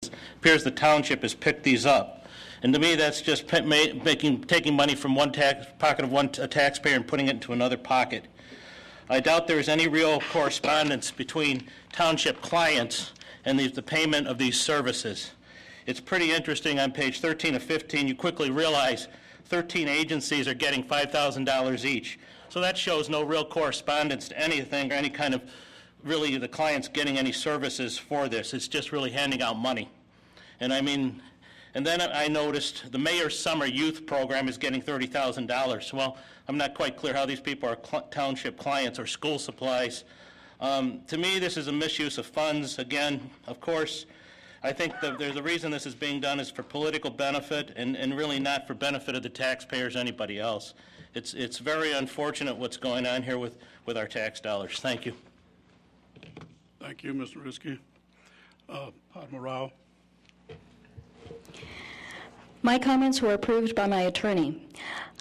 appears the township has picked these up. And to me, that's just taking money from one pocket of a taxpayer and putting it into another pocket. I doubt there is any real correspondence between township clients and the payment of these services. It's pretty interesting on page 13 of 15, you quickly realize 13 agencies are getting $5,000 each. So that shows no real correspondence to anything or any kind of really the clients getting any services for this. It's just really handing out money. And I mean, and then I noticed the mayor's summer youth program is getting $30,000. Well, I'm not quite clear how these people are township clients or school supplies. To me, this is a misuse of funds. Again, of course, I think there's a reason this is being done is for political benefit and really not for benefit of the taxpayers or anybody else. It's very unfortunate what's going on here with our tax dollars. Thank you. Thank you, Mr. Risky. Padma Rao. My comments were approved by my attorney.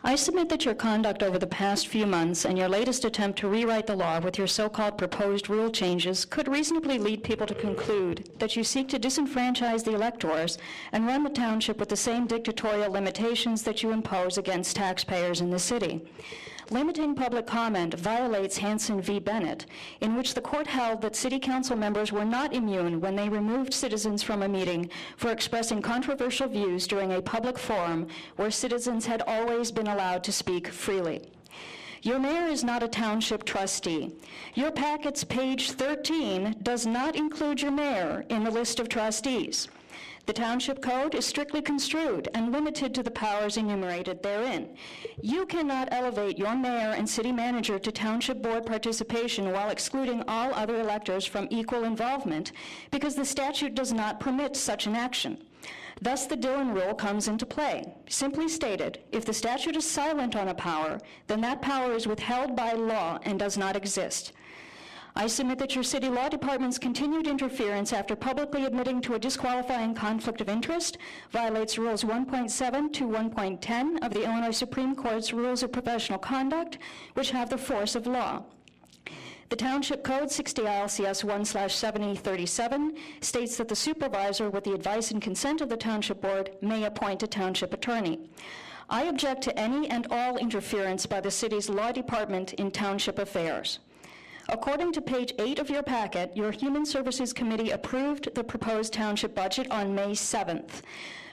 I submit that your conduct over the past few months and your latest attempt to rewrite the law with your so-called proposed rule changes could reasonably lead people to conclude that you seek to disenfranchise the electors and run the township with the same dictatorial limitations that you impose against taxpayers in the city. Limiting public comment violates Hansen v. Bennett, in which the court held that city council members were not immune when they removed citizens from a meeting for expressing controversial views during a public forum where citizens had always been allowed to speak freely. Your mayor is not a township trustee. Your packet's page 13 does not include your mayor in the list of trustees. The Township Code is strictly construed and limited to the powers enumerated therein. You cannot elevate your mayor and city manager to Township Board participation while excluding all other electors from equal involvement because the statute does not permit such an action. Thus, the Dillon Rule comes into play. Simply stated, if the statute is silent on a power, then that power is withheld by law and does not exist. I submit that your city law department's continued interference after publicly admitting to a disqualifying conflict of interest violates Rules 1.7 to 1.10 of the Illinois Supreme Court's Rules of Professional Conduct, which have the force of law. The Township Code 60 ILCS 1/7037 states that the supervisor, with the advice and consent of the Township Board, may appoint a township attorney. I object to any and all interference by the city's law department in township affairs. According to page 8 of your packet, your Human Services Committee approved the proposed township budget on May 7th.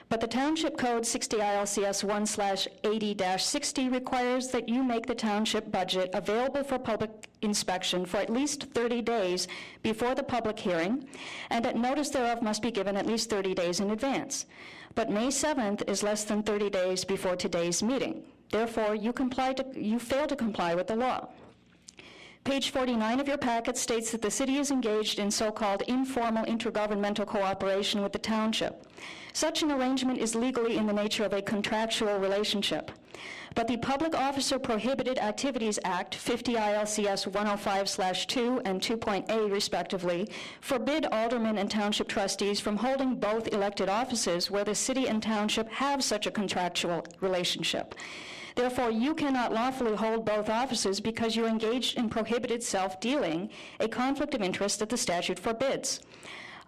But the Township Code 60 ILCS 1/80-60 requires that you make the township budget available for public inspection for at least 30 days before the public hearing, and that notice thereof must be given at least 30 days in advance. But May 7th is less than 30 days before today's meeting. Therefore, you fail to comply with the law. Page 49 of your packet states that the city is engaged in so-called informal intergovernmental cooperation with the township. Such an arrangement is legally in the nature of a contractual relationship. But the Public Officer Prohibited Activities Act, 50 ILCS 105/2 and 2.A respectively, forbid aldermen and township trustees from holding both elected offices where the city and township have such a contractual relationship. Therefore, you cannot lawfully hold both offices because you're engaged in prohibited self-dealing, a conflict of interest that the statute forbids.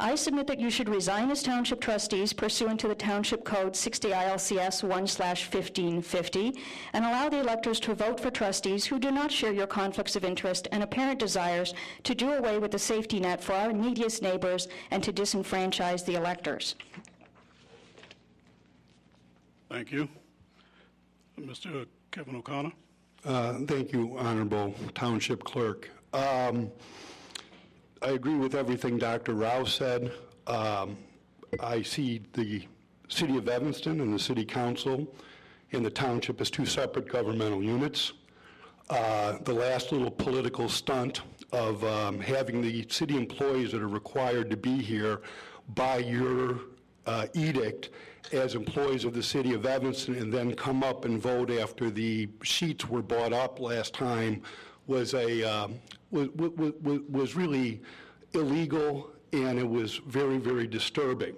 I submit that you should resign as township trustees pursuant to the Township Code 60 ILCS 1/1550 and allow the electors to vote for trustees who do not share your conflicts of interest and apparent desires to do away with the safety net for our neediest neighbors and to disenfranchise the electors. Thank you. Mr. Kevin O'Connor. Thank you, Honorable Township Clerk. I agree with everything Dr. Rao said. I see the City of Evanston and the City Council and the Township as two separate governmental units. The last little political stunt of having the city employees that are required to be here by your edict as employees of the City of Evanston and then come up and vote after the sheets were bought up last time was really illegal, and it was very, very disturbing.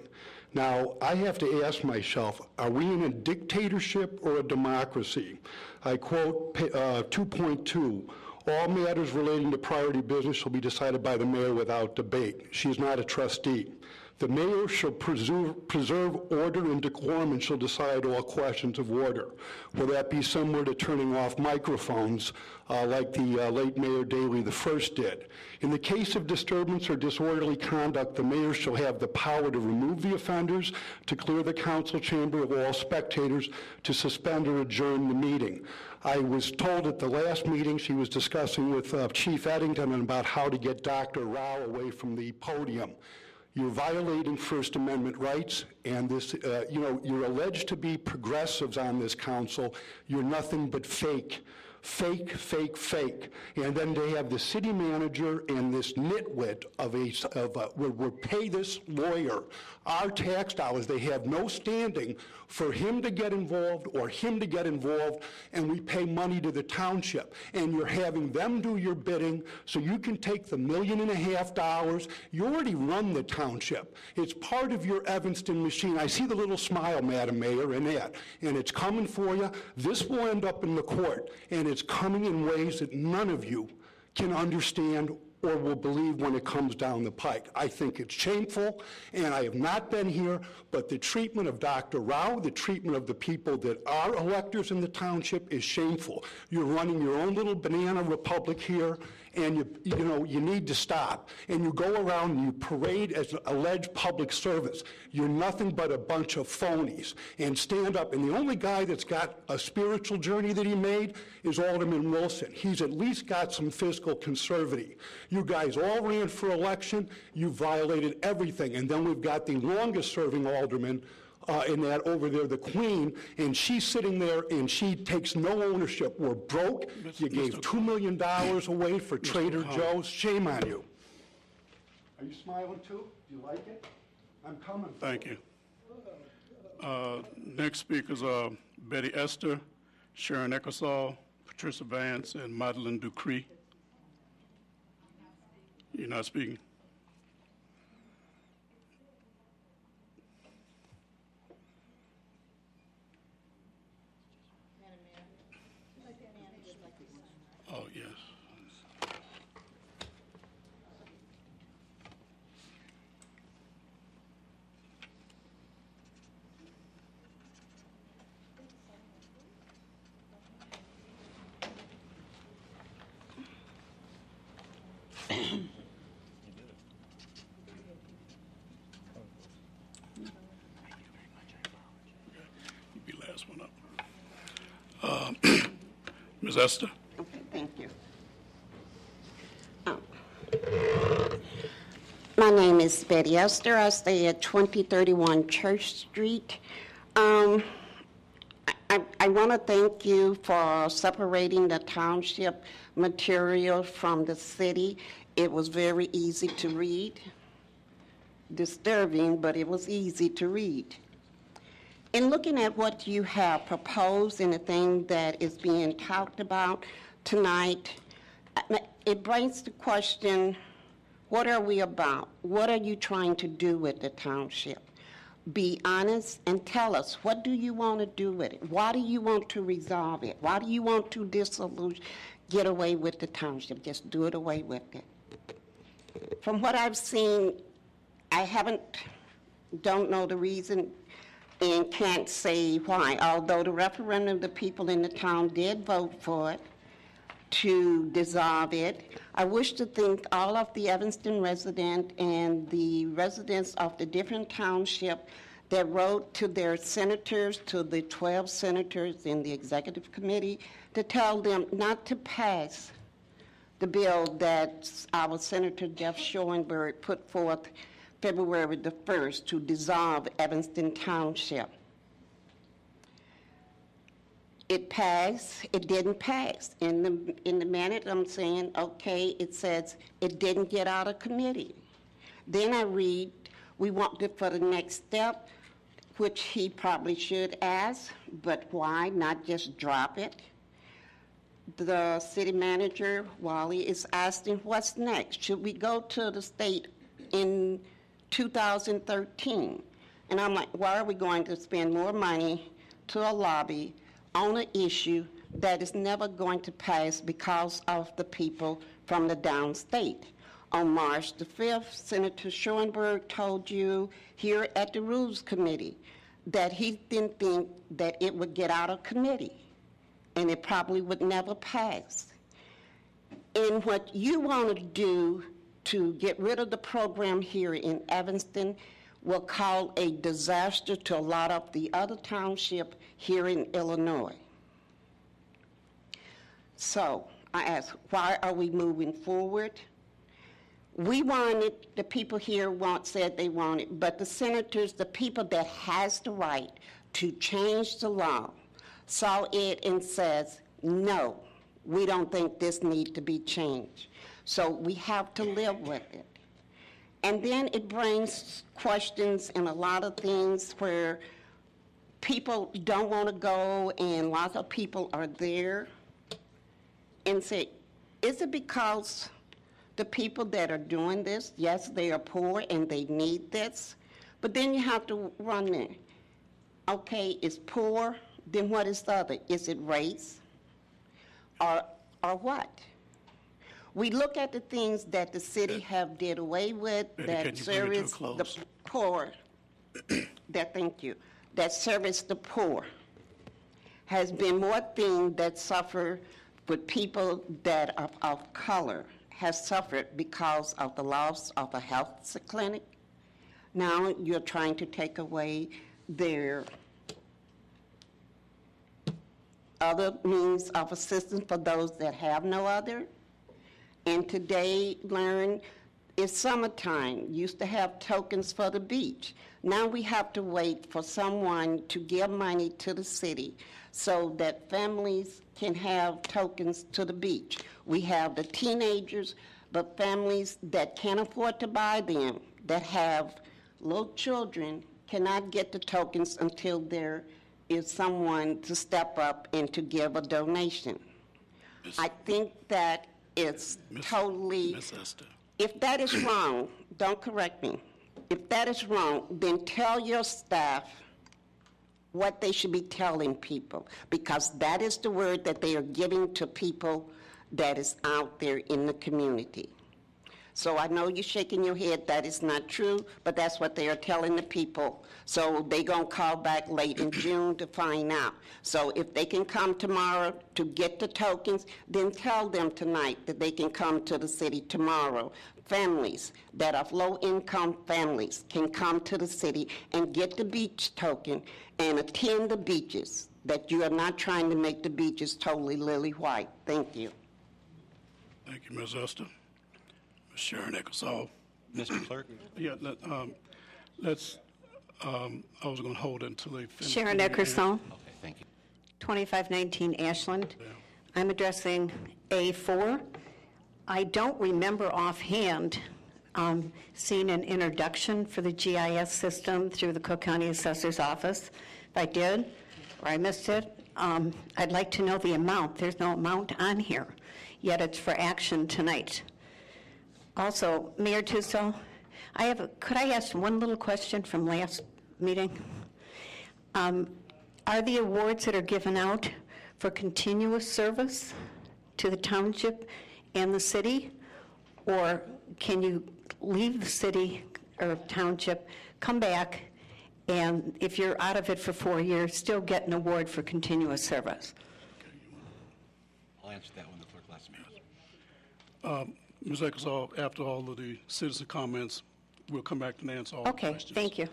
Now, I have to ask myself, are we in a dictatorship or a democracy? I quote 2.2, all matters relating to priority business shall be decided by the mayor without debate. She is not a trustee. The mayor shall preserve order and decorum and shall decide all questions of order. Will that be similar to turning off microphones like the late Mayor Daley I did? In the case of disturbance or disorderly conduct, the mayor shall have the power to remove the offenders, to clear the council chamber of all spectators, to suspend or adjourn the meeting. I was told at the last meeting she was discussing with Chief Eddington about how to get Dr. Rao away from the podium. You're violating First Amendment rights, and this, you're alleged to be progressives on this council. You're nothing but fake. Fake, fake, fake. And then they have the city manager and this nitwit we'll pay this lawyer our tax dollars. They have no standing for him to get involved or him to get involved, and we pay money to the township. And you're having them do your bidding so you can take the $1.5 million. You already run the township. It's part of your Evanston machine. I see the little smile, Madam Mayor, in that, and it's coming for you. This will end up in the court, and it's coming in ways that none of you can understand or will believe when it comes down the pike. I think it's shameful, and I have not been here, but the treatment of Dr. Rao, the treatment of the people that are electors in the township is shameful. You're running your own little banana republic here, and you need to stop. And you go around and you parade as alleged public servants. You're nothing but a bunch of phonies. And stand up. And the only guy that's got a spiritual journey that he made is Alderman Wilson. He's at least got some fiscal conservative. You guys all ran for election. You violated everything. And then we've got the longest serving alderman in that over there, the Queen, and she's sitting there and she takes no ownership. We're broke. You gave $2 million away for Trader Joe's. Shame on you. Are you smiling too? Do you like it? I'm coming. Thank you. Next speakers are Betty Esther, Sharon Eckersall, Patricia Vance, and Madeline Ducree. You're not speaking? Oh, yes. You'll be last one up. Ms. Esther? Okay, thank you. My name is Betty Esther. I stay at 2031 Church Street. I want to thank you for separating the township material from the city. It was very easy to read. Disturbing, but it was easy to read. In looking at what you have proposed and the thing that is being talked about tonight, it brings the question, what are we about? What are you trying to do with the township? Be honest and tell us, what do you want to do with it? Why do you want to resolve it? Why do you want to get away with the township? Just do it away with it. From what I've seen, don't know the reason and can't say why, although the referendum, the people in the town did vote for it to dissolve it. I wish to thank all of the Evanston residents and the residents of the different townships that wrote to their senators, to the 12 senators in the executive committee, to tell them not to pass the bill that our Senator Jeff Schoenberg put forth February the 1st to dissolve Evanston Township. It passed, it didn't pass. In the minute I'm saying, okay, it says it didn't get out of committee. Then I read, we want it for the next step, which he probably should ask, but why not just drop it? The city manager, Wally, is asking what's next. Should we go to the state in 2013? And I'm like, why are we going to spend more money to a lobby on an issue that is never going to pass because of the people from the downstate? On March the 5th, Senator Schoenberg told you here at the Rules Committee that he didn't think that it would get out of committee, and it probably would never pass. And what you want to do to get rid of the program here in Evanston will cause a disaster to a lot of the other townships here in Illinois. So I ask, why are we moving forward? We wanted, the people here said they wanted, but the senators, the people that has the right to change the law, saw it and says, no, we don't think this needs to be changed. So we have to live with it. And then it brings questions and a lot of things where people don't want to go, and lots of people are there and say, is it because the people that are doing this, yes, they are poor and they need this, but then you have to run there. Okay, it's poor, then what is the other? Is it race or what? We look at the things that the city have did away with that service the poor, that service the poor, has been more things that suffer with people that are of color, has suffered because of the loss of a health clinic. Now you're trying to take away their other means of assistance for those that have no other. And today, learn, it's summertime. Used to have tokens for the beach. Now we have to wait for someone to give money to the city so that families can have tokens to the beach. We have the teenagers, but families that can't afford to buy them, that have little children, cannot get the tokens until there is someone to step up and to give a donation. I think that it's totally, Ms. Esther. if that is wrong, don't correct me. If that is wrong, then tell your staff what they should be telling people, because that is the word that they are giving to people that is out there in the community. So I know you're shaking your head, that is not true, but that's what they are telling the people. So they're going to call back late in June to find out. So if they can come tomorrow to get the tokens, then tell them tonight that they can come to the city tomorrow. Families that are low-income families can come to the city and get the beach token and attend the beaches, that you are not trying to make the beaches totally lily white. Thank you. Thank you, Ms. Esther. Ms. Sharon Eckersall. Mr. Clerk? Yeah, I was going to hold it until they finish. Sharon Eckersall, Okay, thank you. 2519 Ashland. Yeah. I'm addressing A4. I don't remember offhand seeing an introduction for the GIS system through the Cook County Assessor's Office. If I did, or I missed it, I'd like to know the amount. There's no amount on here, yet it's for action tonight. Also, Mayor Tusso, could I ask one little question from last meeting? Are the awards that are given out for continuous service to the township and the city, or can you leave the city or township, come back, and if you're out of it for 4 years, still get an award for continuous service? I'll answer that when the clerk lets me. Ms. Eckersall, after all of the citizen comments, we'll come back and answer all the Okay, questions. thank you.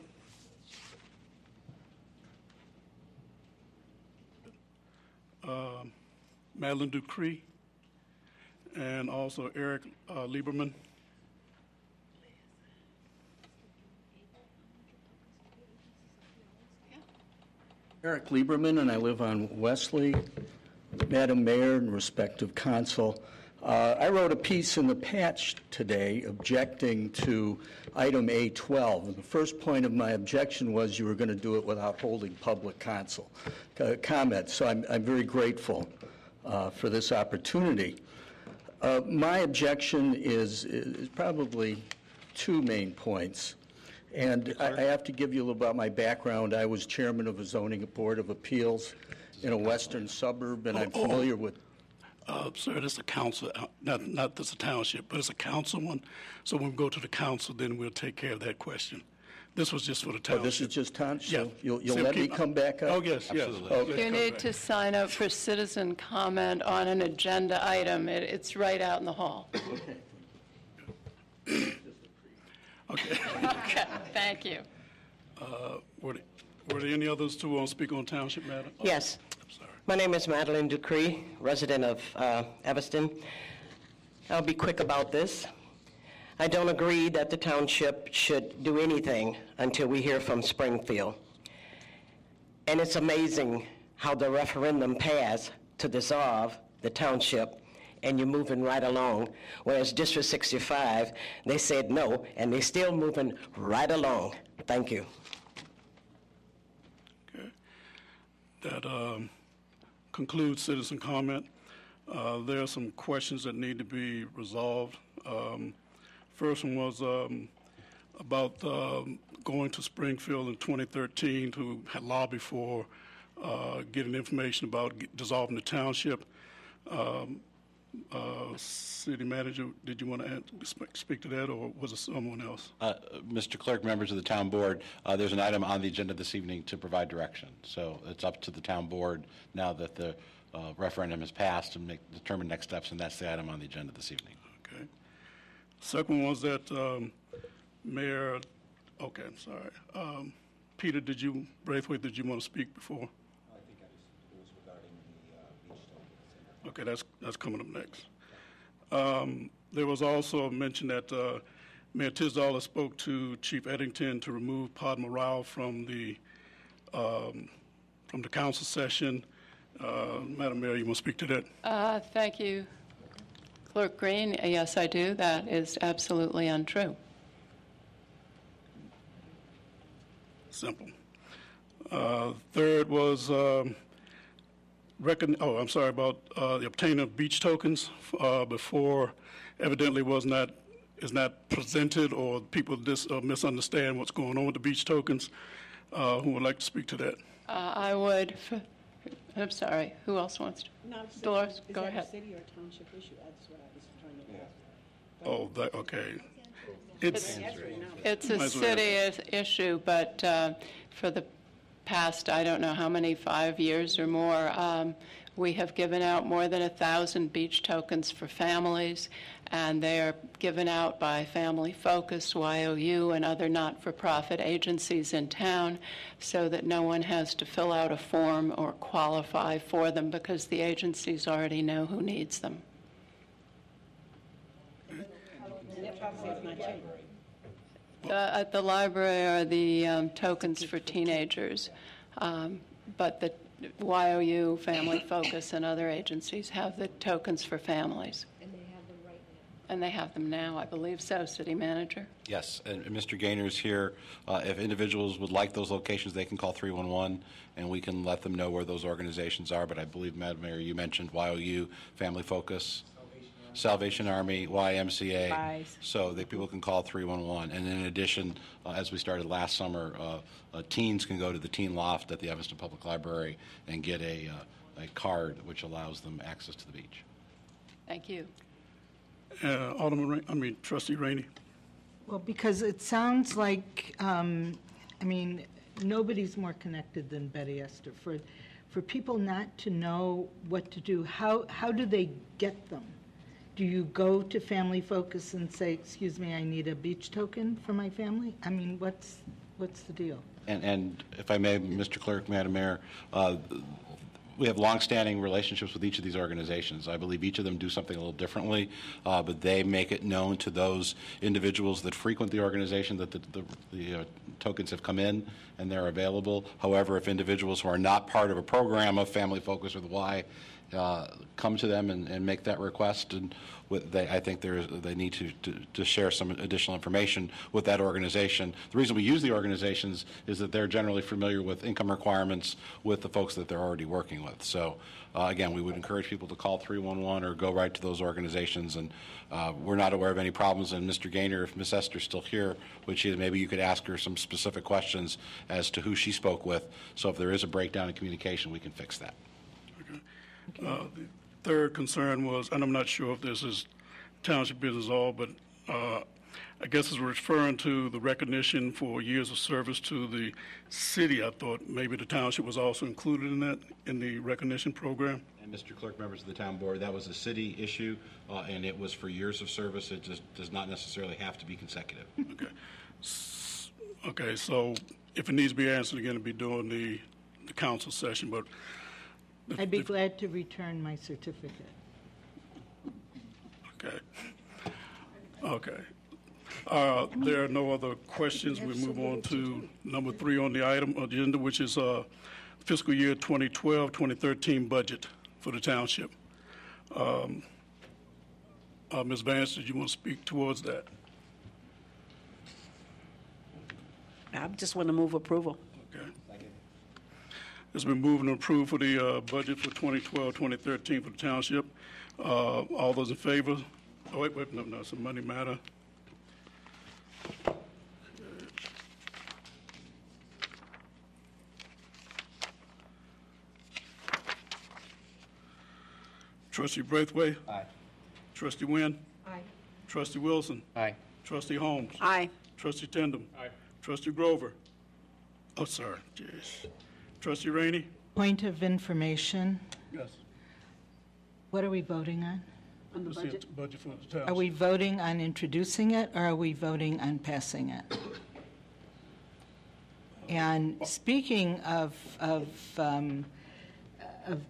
Madeline Dupree, and also Eric Lieberman. Eric Lieberman, and I live on Wesley. Madam Mayor and respective council, I wrote a piece in the Patch today objecting to item A12. And the first point of my objection was you were going to do it without holding public comment. So I'm very grateful for this opportunity. My objection is probably two main points. And I have to give you a little about my background. I was chairman of a zoning board of appeals in a western suburb, and I'm familiar with... Sir, this is a council, not this a township, but it's a council one. So when we go to the council, then we'll take care of that question. This was just for the township. Oh, this is just township? Yeah. So you'll So let me keep- come back up? Oh, yes, yes. Absolutely. Okay. Let's You come need back. to sign up for citizen comment on an agenda item. It's right out in the hall. Okay. Okay, thank you. Were there any others who want to speak on township matter? Oh, Yes. I'm sorry. My name is Madeline Ducree, resident of Evanston. I'll be quick about this. I don't agree that the township should do anything until we hear from Springfield. And it's amazing how the referendum passed to dissolve the township, and you're moving right along. Whereas District 65, they said no, and they're still moving right along. Thank you. Okay. That concludes citizen comment. There are some questions that need to be resolved. First one was about going to Springfield in 2013 to lobby for getting information about dissolving the township. City manager, did you want to speak to that, or was it someone else? Mr. Clerk, members of the town board, there's an item on the agenda this evening to provide direction. So it's up to the town board now that the referendum has passed to determine next steps, and that's the item on the agenda this evening. Okay. Second one was that Mayor, okay, I'm sorry. Peter, Braithwaite, did you want to speak before? I think it was regarding the beach tokens. Okay, that's coming up next. There was also a mention that Mayor Tisdall spoke to Chief Eddington to remove Padma Rao from the council session. Madam Mayor, you want to speak to that? Thank you, Clerk Green. Yes, I do. That is absolutely untrue. Simple. Third was about the obtaining of beach tokens before evidently is not presented, or people misunderstand what's going on with the beach tokens. Who would like to speak to that? I would. I'm sorry. Who else wants to? Dolores, go ahead. Is that a city or township issue? That's what I was trying to ask. Oh, okay. It's a city issue, but for the past, I don't know how many, 5 years or more, we have given out more than 1,000 beach tokens for families, and they are given out by Family Focus, YOU, and other not-for-profit agencies in town, so that no one has to fill out a form or qualify for them, because the agencies already know who needs them. At the library are the tokens for teenagers, but the YOU, Family Focus, and other agencies have the tokens for families. And they have them right now. And they have them now, I believe so, City Manager. Yes, and Mr. Gaynor is here. If individuals would like those locations, they can call 311, and we can let them know where those organizations are. But I believe, Madam Mayor, you mentioned YOU, Family Focus, Salvation Army, YMCA, Rise. so that people can call 311. And in addition, as we started last summer, teens can go to the Teen Loft at the Evanston Public Library and get a card which allows them access to the beach. Thank you. Trustee Rainey. Well, because it sounds like, nobody's more connected than Betty Esther. For people not to know what to do, how do they get them? Do you go to Family Focus and say, excuse me, I need a beach token for my family? I mean, what's the deal? And if I may, Mr. Clerk, Madam Mayor, we have longstanding relationships with each of these organizations. I believe each of them do something a little differently, but they make it known to those individuals that frequent the organization that the tokens have come in and they're available. However, if individuals who are not part of a program of Family Focus or the Y come to them and make that request, and I think they need to share some additional information with that organization. The reason we use the organizations is that they're generally familiar with income requirements with the folks that they're already working with. So again, we would encourage people to call 311 or go right to those organizations, and we're not aware of any problems. And Mr. Gaynor, if Ms. Esther's still here, which is, maybe you could ask her some specific questions as to who she spoke with, so if there is a breakdown in communication, we can fix that. The third concern was, and I'm not sure if this is township business at all, but I guess it's referring to the recognition for years of service to the city. I thought maybe the township was also included in that, in the recognition program. And Mr. Clerk, members of the town board, that was a city issue, and it was for years of service. It just does not necessarily have to be consecutive. Okay. Okay, so if it needs to be answered again, it'll be during the council session, but. I'd be glad to return my certificate. Okay. Okay. There are no other questions. We move on to number 3 on the item agenda, which is fiscal year 2012-2013 budget for the township. Ms. Vance, did you want to speak towards that? I just want to move approval. Okay. It's been moved and approved for the budget for 2012-2013 for the township. All those in favor? Oh, wait, no, it's a money matter. Trustee Braithwaite? Aye. Trustee Wynn? Aye. Trustee Wilson? Aye. Trustee Holmes? Aye. Trustee Tindem? Aye. Trustee Grover? Oh, sorry, jeez. Trustee Rainey? Point of information, Yes. what are we voting on? On the budget? Budget for the township. Are we voting on introducing it, or are we voting on passing it? And speaking of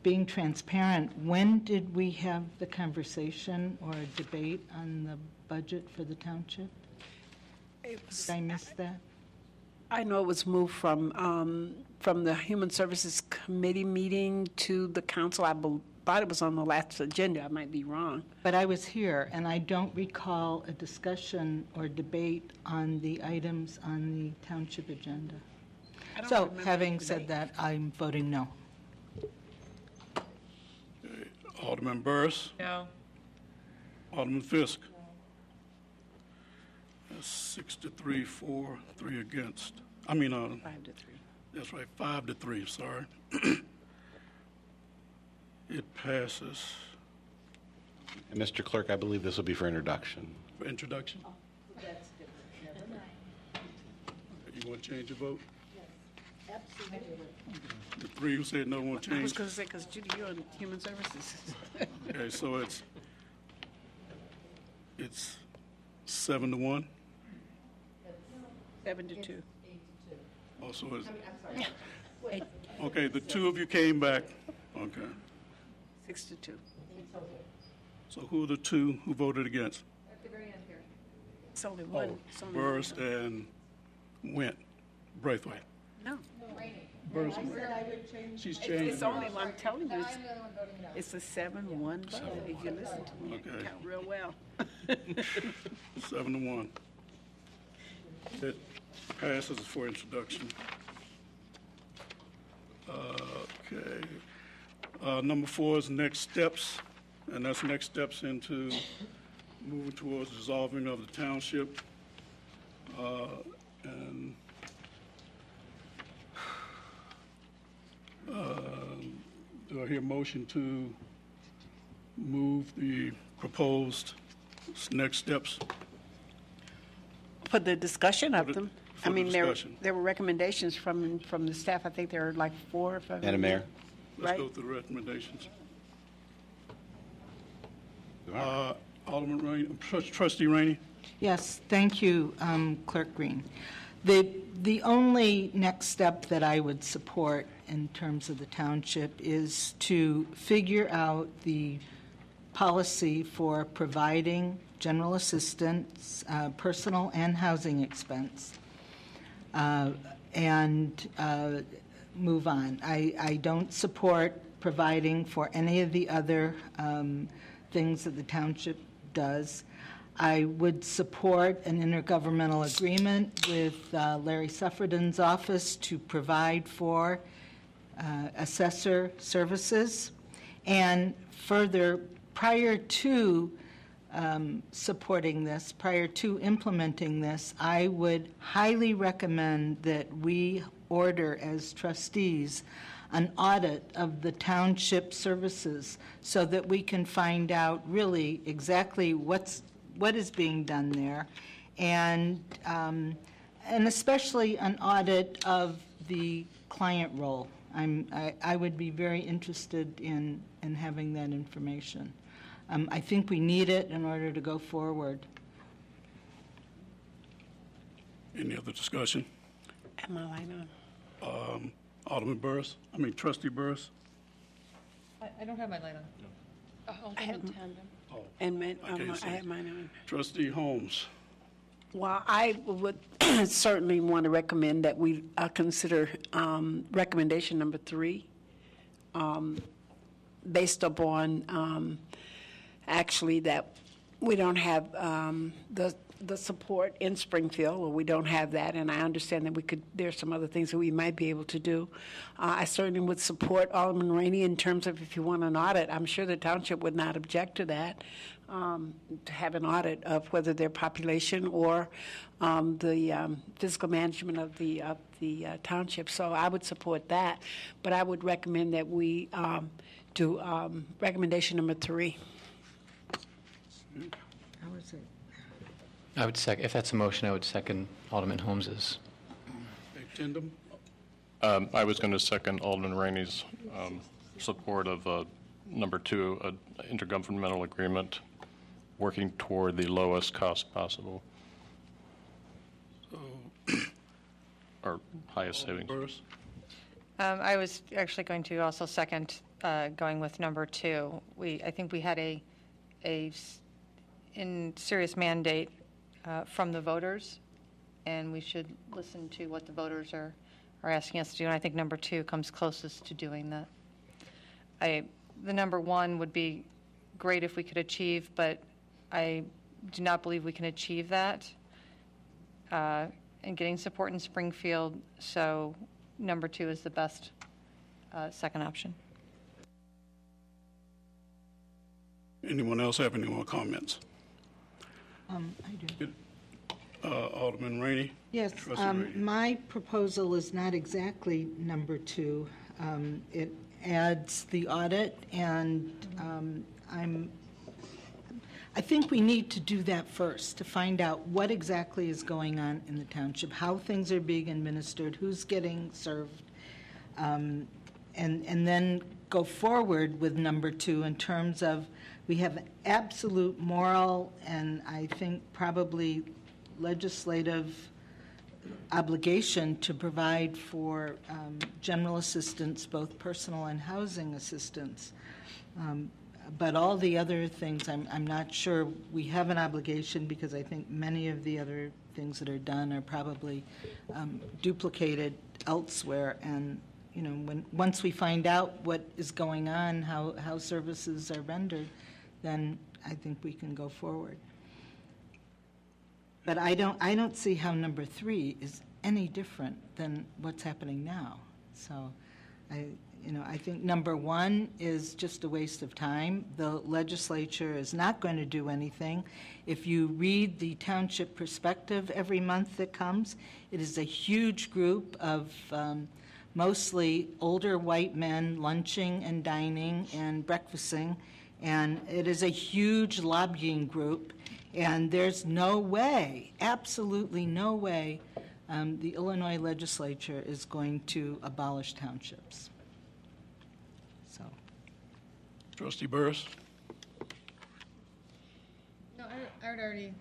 being transparent, when did we have the conversation or debate on the budget for the township? Did I miss that? I know it was moved from the Human Services Committee meeting to the council. I thought it was on the last agenda. I might be wrong. But I was here, and I don't recall a discussion or debate on the items on the township agenda. So, having said that, I'm voting no. Alderman Burris? No. Alderman Fisk? That's 6-3, 4, 3 against. 5-3. That's right, 5-3, sorry. It passes. And Mr. Clerk, I believe this will be for introduction. For introduction? Oh, that's different. Never mind. You want to change your vote? Yes, absolutely. The 3 who said no want to I was change? going to say, because Judy, you're on Human Services. Okay, so it's 7-1? 7-2. Oh, so it's, okay, the 2 of you came back. Okay. 6-2. So who are the 2 who voted against? It's only one. It's only Burris and Went. Braithwaite. No. Burris and Went. She's changed. It's only one. I'm telling you. It's a 7-1 vote. If you listen to me, Okay. count real well. 7-1. It passes for introduction. Okay. Number 4 is next steps, and that's next steps into moving towards dissolving of the township. And do I hear a motion to move the proposed next steps? For the discussion of them. For I the mean, discussion. there were recommendations from the staff. I think there were like 4 or 5. Madam Mayor? Let's Right. go through the recommendations. Alderman Rainey, Trustee Rainey? Yes, thank you, Clerk Green. The only next step that I would support in terms of the township is to figure out the policy for providing general assistance, personal and housing expense, and move on. I don't support providing for any of the other things that the township does. I would support an intergovernmental agreement with Larry Suffredin's office to provide for assessor services. And further, prior to supporting this, prior to implementing this, I would highly recommend that we order as trustees an audit of the township services so that we can find out really exactly what is being done there, and especially an audit of the client role. I would be very interested in having that information. I think we need it in order to go forward. Any other discussion? Am I light on? Trustee Burris? I don't have my light on. Hold in tandem. And I have mine on. Trustee Holmes? Well, I would certainly want to recommend that we consider recommendation number 3, based upon actually that we don't have the support in Springfield, or we don't have that, and I understand that there's some other things that we might be able to do. I certainly would support Alderman Rainey in terms of if you want an audit. I'm sure the township would not object to that, to have an audit of whether their population or the physical management of the township. So I would support that, but I would recommend that we do recommendation number 3. How is it? I would second, if that's a motion, I would second Alderman Holmes's. Tandem? I was going to second Alderman Rainey's support of number 2, an intergovernmental agreement working toward the lowest cost possible, or highest savings. I was actually going to also second going with number 2. I think we had a serious mandate from the voters, and we should listen to what the voters are asking us to do, and I think number 2 comes closest to doing that. The number 1 would be great if we could achieve, but I do not believe we can achieve that in getting support in Springfield, so number 2 is the best second option. Anyone else have any more comments? I do. Alderman Rainey? Yes, my proposal is not exactly number 2. It adds the audit, and I think we need to do that first to find out what exactly is going on in the township, how things are being administered, who's getting served, and then go forward with number 2 in terms of we have absolute moral and I think probably legislative obligation to provide for general assistance, both personal and housing assistance. But all the other things, I'm not sure we have an obligation, because I think many of the other things that are done are probably duplicated elsewhere. And once we find out what is going on, how services are rendered, then I think we can go forward. But I don't see how number 3 is any different than what's happening now. So I think number 1 is just a waste of time. The legislature is not going to do anything. If you read the township perspective every month that comes, it is a huge group of mostly older white men lunching and dining and breakfasting, and it is a huge lobbying group, and there's no way, absolutely no way, the Illinois legislature is going to abolish townships. So, Trustee Burris? No, I would already.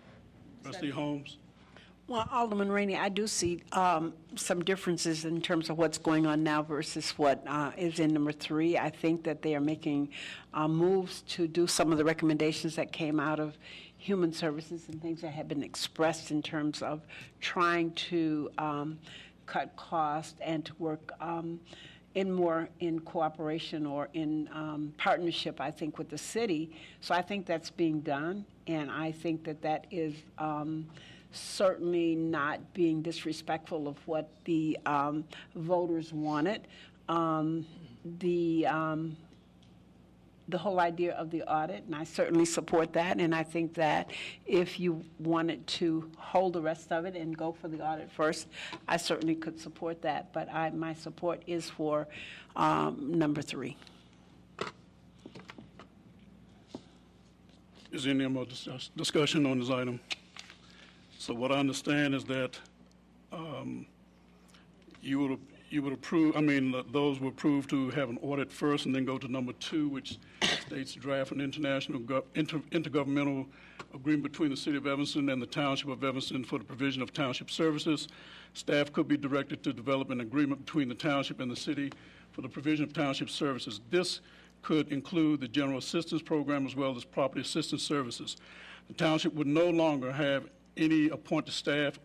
Trustee Holmes? Well, Alderman Rainey, I do see some differences in terms of what's going on now versus what is in number 3. I think that they are making moves to do some of the recommendations that came out of Human Services and things that have been expressed in terms of trying to cut costs and to work in cooperation or in partnership, I think, with the city. So I think that's being done, and I think that is certainly not being disrespectful of what the voters wanted. the whole idea of the audit, and I certainly support that, and I think that if you wanted to hold the rest of it and go for the audit first, I certainly could support that, but my support is for number 3. Is there any more discussion on this item? So what I understand is that you would approve, those were approved to have an audit first and then go to number 2, which states draft an intergovernmental agreement between the City of Evanston and the Township of Evanston for the provision of township services. Staff could be directed to develop an agreement between the township and the city for the provision of township services. This could include the general assistance program as well as property assistance services. The township would no longer have any appointed staff,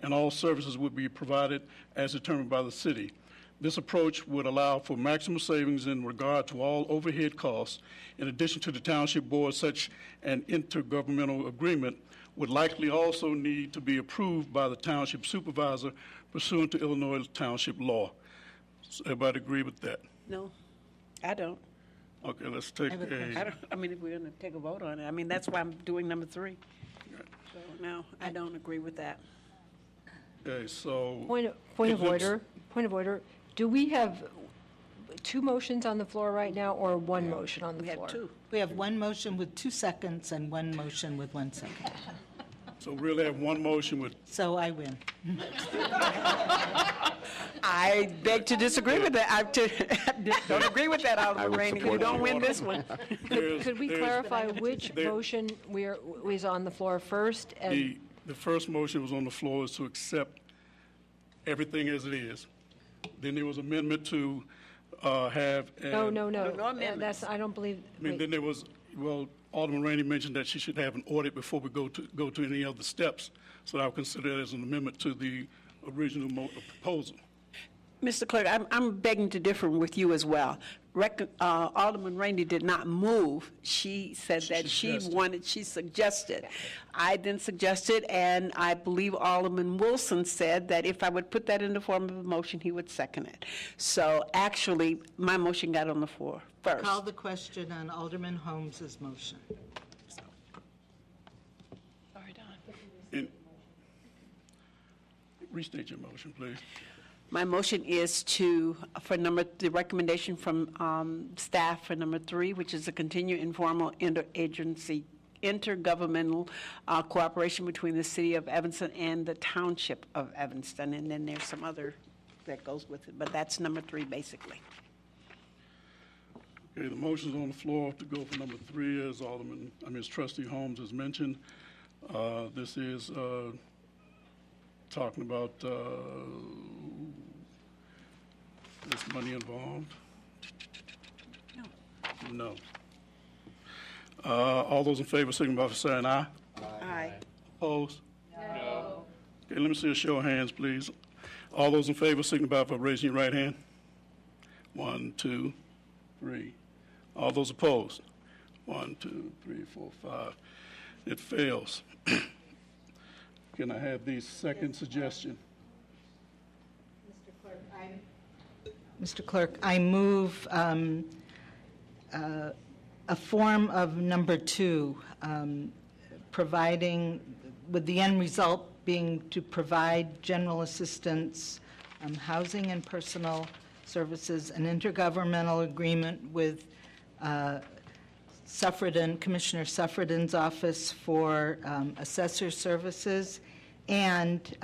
and all services would be provided as determined by the city. This approach would allow for maximum savings in regard to all overhead costs. In addition to the township board, such an intergovernmental agreement would likely also need to be approved by the township supervisor pursuant to Illinois township law. Does everybody agree with that? No, I don't. Okay, let's take if we're going to take a vote on it, that's why I'm doing number 3. So, no, I don't agree with that. Okay, so... Point of order. Do we have 2 motions on the floor right now, or 1 motion on the floor? We have 2. We have 1 motion with 2 seconds and 1 motion with 1 second. So we really have 1 motion with... So I win. I beg to disagree with that. I don't agree with that, Alderman Rainey. You don't win this one. Could we clarify which motion is on the floor first? The first motion was on the floor is to accept everything as it is. Then there was amendment to have... No amendments. I don't believe... then there was... Well, Alderman Rainey mentioned that she should have an audit before we go to any other steps. So I would consider that as an amendment to the original proposal. Mr. Clerk, I'm begging to differ with you as well. Alderman Rainey did not move. She said that she suggested. I then suggested, and I believe Alderman Wilson said that if I would put that in the form of a motion, he would second it. So actually, my motion got on the floor first. Call the question on Alderman Holmes's motion. Sorry, Don. Restate your motion, please. My motion is the recommendation from staff for number 3, which is to continue informal intergovernmental cooperation between the City of Evanston and the Township of Evanston. And then there's some other that goes with it, but that's number 3, basically. Okay, the motion's on the floor to go for number 3, as Trustee Holmes has mentioned. This is talking about this money involved? No. All those in favor signify by saying aye. Aye. Opposed? No. Okay, let me see a show of hands, please. All those in favor signify by raising your right hand. 1, 2, 3. All those opposed? 1, 2, 3, 4, 5. It fails. Can I have the second suggestion? Mr. Clerk, I move a form of number 2, providing, with the end result being to provide general assistance, housing and personal services, an intergovernmental agreement with Commissioner Suffredin's office for assessor services, and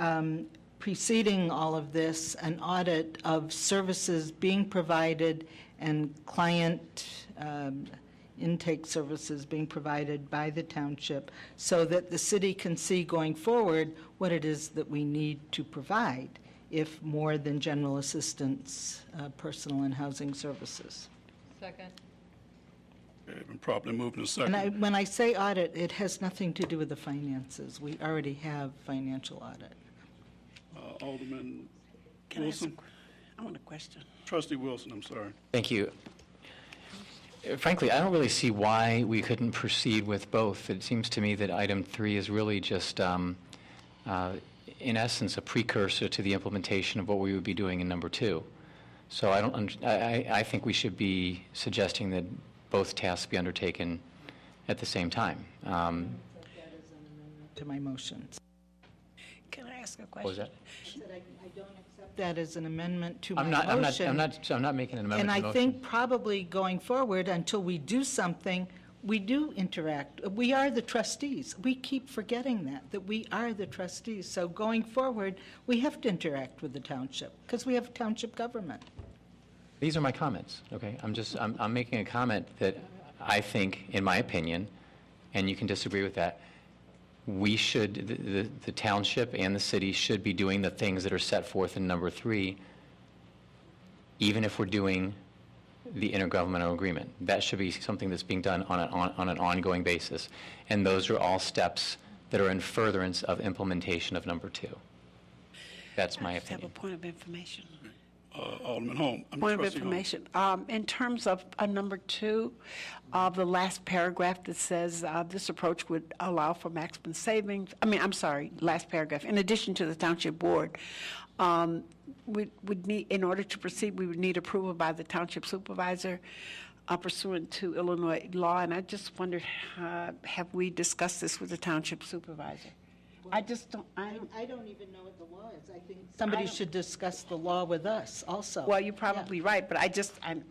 preceding all of this, an audit of services being provided and client intake services being provided by the township, so that the city can see going forward what it is that we need to provide, if more than general assistance, personal and housing services. Second. Okay, been properly moved in a second. And when I say audit, it has nothing to do with the finances. We already have financial audit. Alderman Wilson? I want a question. Trustee Wilson, I'm sorry. Thank you. Frankly, I don't really see why we couldn't proceed with both. It seems to me that item 3 is really just, in essence, a precursor to the implementation of what we would be doing in number 2. So I think we should be suggesting that both tasks be undertaken at the same time. To my motions. Can I ask a question? What was that? I said I don't accept that as an amendment to my I'm motion. not making an amendment And to I the motion. think probably going forward, until we do something, we do interact. We are the trustees. We keep forgetting that we are the trustees. So going forward, we have to interact with the township, because we have township government. These are my comments, okay? I'm making a comment that I think, in my opinion, and you can disagree with that, we should, the township and the city should be doing the things that are set forth in number 3, even if we're doing the intergovernmental agreement. That should be something that's being done on an ongoing basis. And those are all steps that are in furtherance of implementation of number 2. That's my I just have opinion. a point of information. Alderman Holmes. Point of Trustee information. In terms of number 2, the last paragraph that says this approach would allow for maximum savings. Last paragraph. In addition to the township board, we would need, in order to proceed, we would need approval by the township supervisor pursuant to Illinois law. And I just wondered, have we discussed this with the township supervisor? I just don't. I don't even know what the law is. I think somebody should discuss the law with us also. Well, you're probably right, but I'm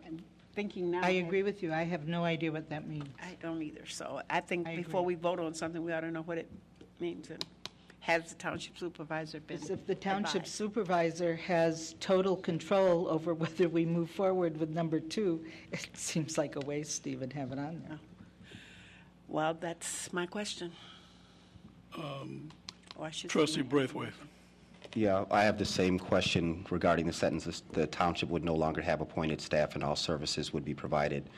thinking now. I agree with you. I have no idea what that means. I don't either. So I think before we vote on something, we ought to know what it means. And has the township supervisor been Because if the township advised? supervisor has total control over whether we move forward with number 2, it seems like a waste to even have it on there. Well, that's my question. Or I should say Trustee Braithwaite. Yeah, I have the same question regarding the sentences. The township would no longer have appointed staff and all services would be provided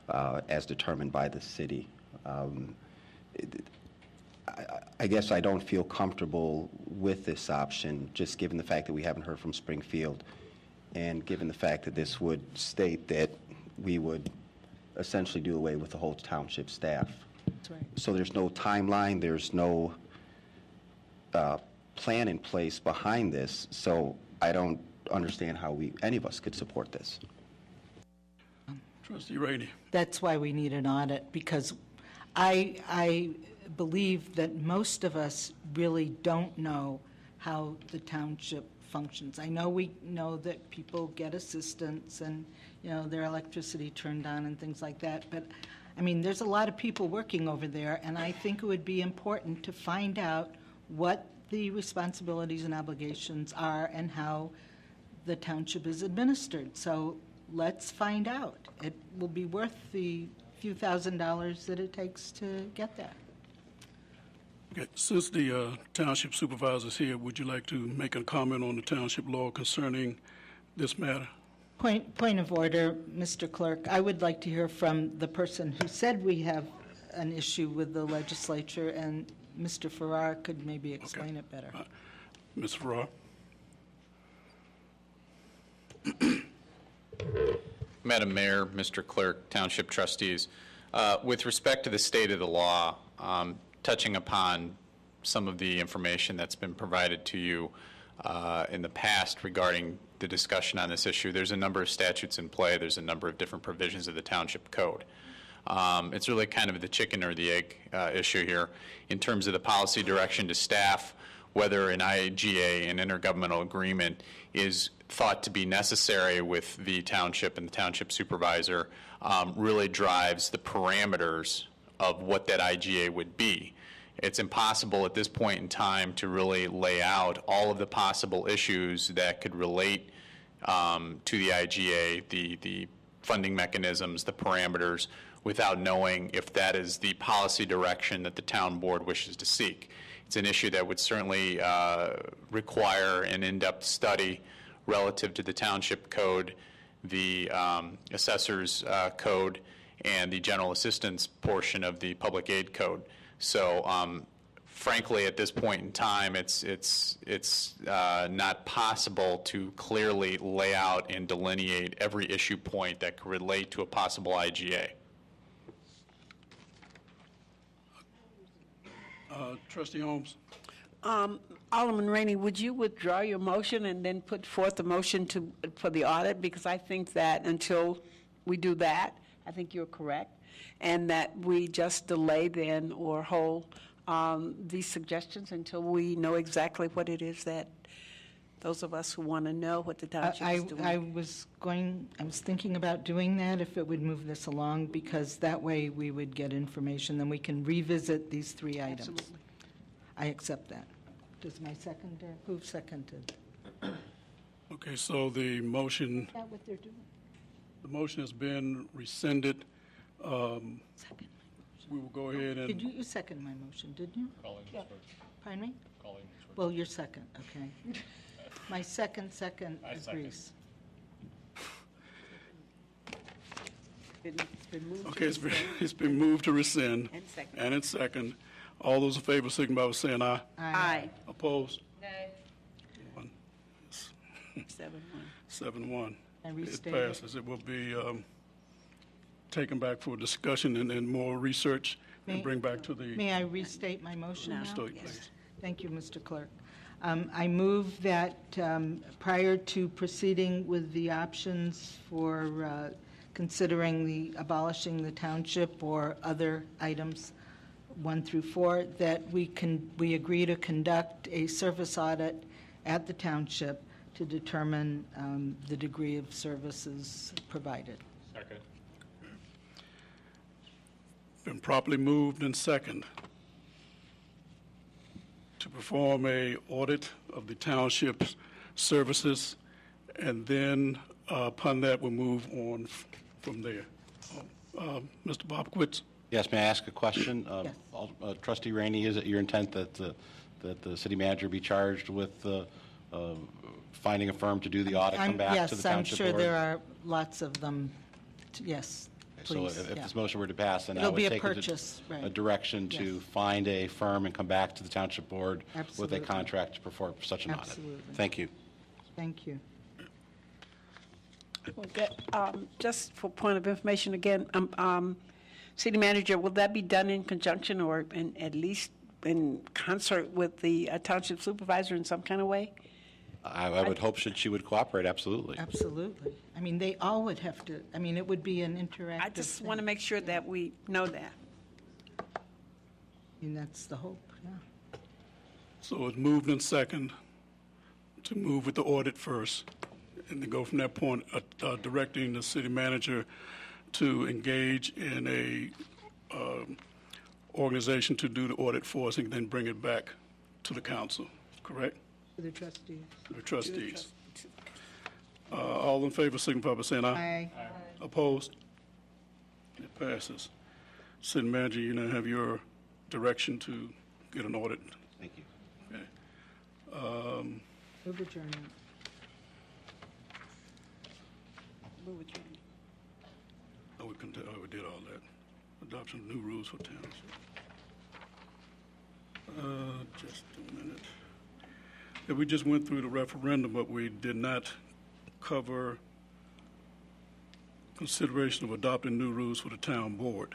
as determined by the city. I guess I don't feel comfortable with this option, just given the fact that we haven't heard from Springfield and given the fact that this would state that we would essentially do away with the whole township staff. That's right. So there's no timeline, there's no plan in place behind this, so I don't understand how any of us could support this. Trustee Rainey. That's why we need an audit, because I believe that most of us really don't know how the township functions. I know we know that people get assistance and, their electricity turned on and things like that, but there's a lot of people working over there, and I think it would be important to find out what the responsibilities and obligations are and how the township is administered. So let's find out. It will be worth the few $1,000s that it takes to get that. Okay. Since the township supervisor is here, would you like to make a comment on the township law concerning this matter? Point of order, Mr. Clerk. I would like to hear from the person who said we have an issue with the legislature, and Mr. Farrar could maybe explain it better. Ms. Farrar. Madam Mayor, Mr. Clerk, Township Trustees, with respect to the state of the law, touching upon some of the information that's been provided to you in the past regarding the discussion on this issue, there's a number of statutes in play. There's a number of different provisions of the Township Code. It's really kind of the chicken or the egg issue here in terms of the policy direction to staff, whether an IGA, an intergovernmental agreement, is thought to be necessary with the township and the township supervisor really drives the parameters of what that IGA would be. It's impossible at this point in time to really lay out all of the possible issues that could relate to the IGA, the funding mechanisms, the parameters, without knowing if that is the policy direction that the town board wishes to seek. It's an issue that would certainly require an in-depth study relative to the township code, the assessor's code, and the general assistance portion of the public aid code. So frankly, at this point in time, it's not possible to clearly lay out and delineate every issue point that could relate to a possible IGA. Trustee Holmes. Alderman Rainey, would you withdraw your motion and then put forth the motion for the audit? Because I think that until we do that, I think you're correct, and that we just delay then or hold these suggestions until we know exactly what it is that those of us who want to know what the township is doing. I was thinking about doing that if it would move this along, because that way we would get information, then we can revisit these 3 items. Absolutely. I accept that. Does my seconder, who seconded? Okay, so the motion, Is that what they're doing? the motion has been rescinded. We will go ahead and. You second my motion, didn't you? Colleen Yeah. was first. Pardon me? Colleen was first. Well, you're second, okay. My second I second. agrees. It's been moved. Okay, it's been moved to rescind. And second. And it's second. All those in favor signify by saying aye. Aye. Opposed? Nay. 7-1. I It restate it. passes. It will be taken back for discussion and more research and May- bring back to the. May I restate my motion now? Restate, please. Thank you, Mr. Clerk. I move that prior to proceeding with the options for considering abolishing the township or other items 1 through 4, that we agree to conduct a service audit at the township to determine the degree of services provided. Second. Been properly moved and second to perform a audit of the township's services, and then upon that, we'll move on from there. Mr. Bobkowitz? Yes, may I ask a question? Yes. Trustee Rainey, is it your intent that the city manager be charged with finding a firm to do the audit, come back to the township board? Yes, I'm sure there are lots of them. Yes, So please. if yeah. this motion were to pass, then I It'll would be a take purchase, right. a direction to Yes. find a firm and come back to the township board with Absolutely. a contract to perform such an audit. Absolutely. Thank you. Thank you. Just for point of information again, City Manager, will that be done in conjunction or at least in concert with the township supervisor in some kind of way? I would hope she would cooperate, absolutely. Absolutely. I mean, they all would have to, I mean, it would be an interactive I just thing. want to make sure that we know that. And that's the hope, yeah. So it's moved and second to move with the audit first, and to go from that point, directing the city manager to engage in a organization to do the audit for us and then bring it back to the council, correct? For the trustees. The trustees. All in favor, signify by saying aye. Aye. Opposed? It passes. City manager, you now have your direction to get an audit. Thank you. Okay. Move adjournment. Move adjourned. We did all that. Adoption of new rules for township. Just a minute. Yeah, we just went through the referendum, but we did not cover consideration of adopting new rules for the town board.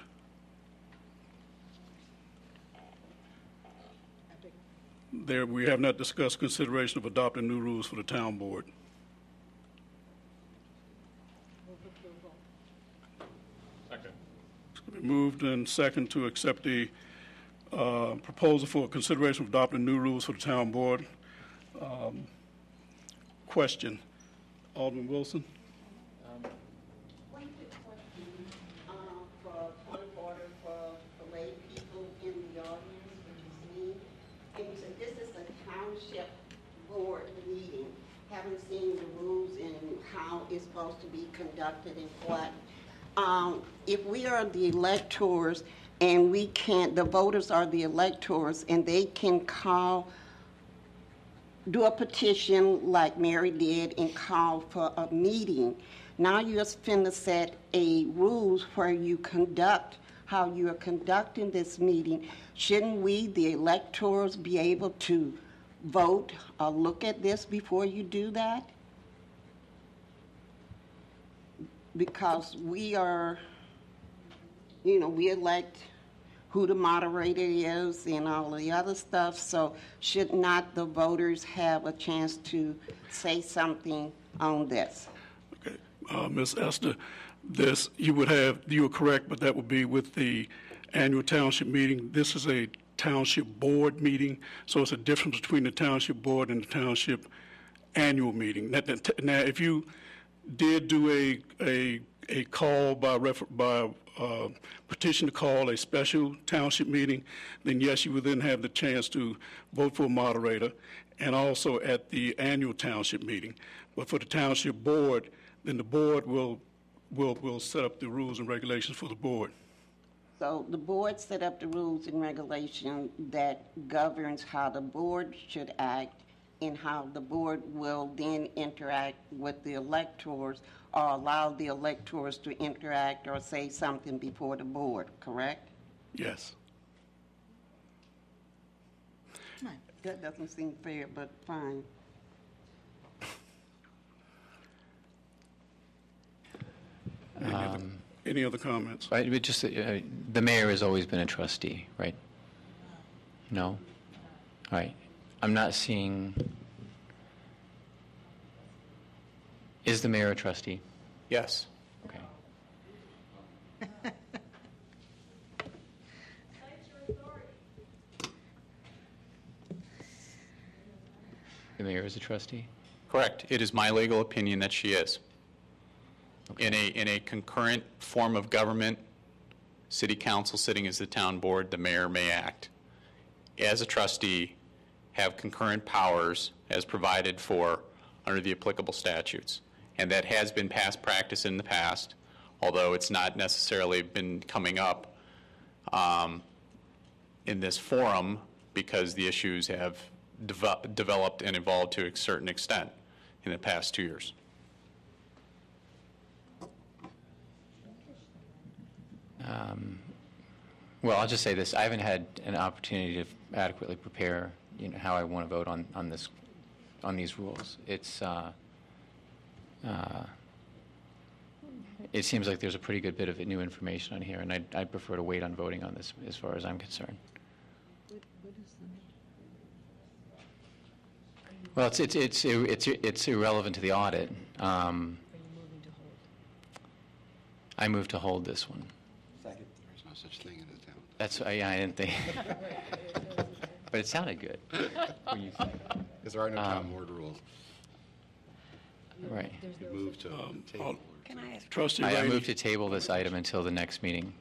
There, we have not discussed consideration of adopting new rules for the town board. Second. It's going to be moved and second to accept the proposal for consideration of adopting new rules for the town board. Question, Alderman Wilson? One quick question, for point of order for lay people in the audience, which is me. And you said this is a township board meeting. Haven't seen the rules and how it's supposed to be conducted and what. If we are the electors and we can't, the voters are the electors and they can do a petition like Mary did and call for a meeting. Now you're finna set a rules where you conduct, how you are conducting this meeting. Shouldn't we, the electors, be able to vote or look at this before you do that? Because we are, we elect who the moderator is and all the other stuff, so should not the voters have a chance to say something on this? Okay. Ms. Esther, you are correct, but that would be with the annual township meeting. This is a township board meeting, so it's a difference between the township board and the township annual meeting. Now, if you did do a call by petition to call a special township meeting, then yes, you would then have the chance to vote for a moderator, and also at the annual township meeting. But for the township board, then the board will set up the rules and regulations for the board. So the board set up the rules and regulations that governs how the board should act and how the board will then interact with the electors or allow the electors to interact or say something before the board, correct? Yes. That doesn't seem fair, but fine. Any other comments? Just the mayor has always been a trustee, right? No? All right. I'm not seeing. Is the mayor a trustee? Yes. Okay. The mayor is a trustee? Correct. It is my legal opinion that she is. Okay. In a concurrent form of government, city council sitting as the town board, the mayor may act as a trustee, have concurrent powers as provided for under the applicable statutes. And that has been past practice in the past, although it's not necessarily been coming up in this forum because the issues have developed and evolved to a certain extent in the past 2 years. Well, I'll just say this. I haven't had an opportunity to adequately prepare, how I want to vote on these rules. It seems like there's a pretty good bit of new information on here, and I'd prefer to wait on voting on this as far as I'm concerned. Well, it's irrelevant to the audit. I move to hold this one. Second. There's no such thing in the town. That's I didn't think, but it sounded good. Because there are no town board rules. Right. You move to table. Can I ask? Trustee I Rainey. move to table this item until the next meeting.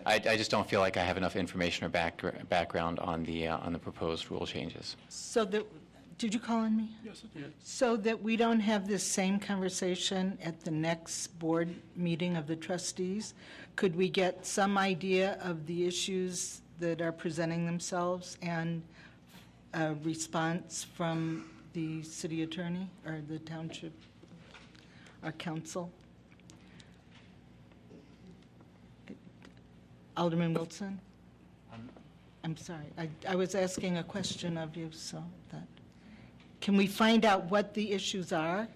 I just don't feel like I have enough information or background on the proposed rule changes. So did you call on me? Yes, it did. So that we don't have this same conversation at the next board meeting of the trustees, could we get some idea of the issues that are presenting themselves and a response from the city attorney or the township, our council? Alderman Wilson? I'm sorry. I was asking a question of you, so that. Can we find out what the issues are?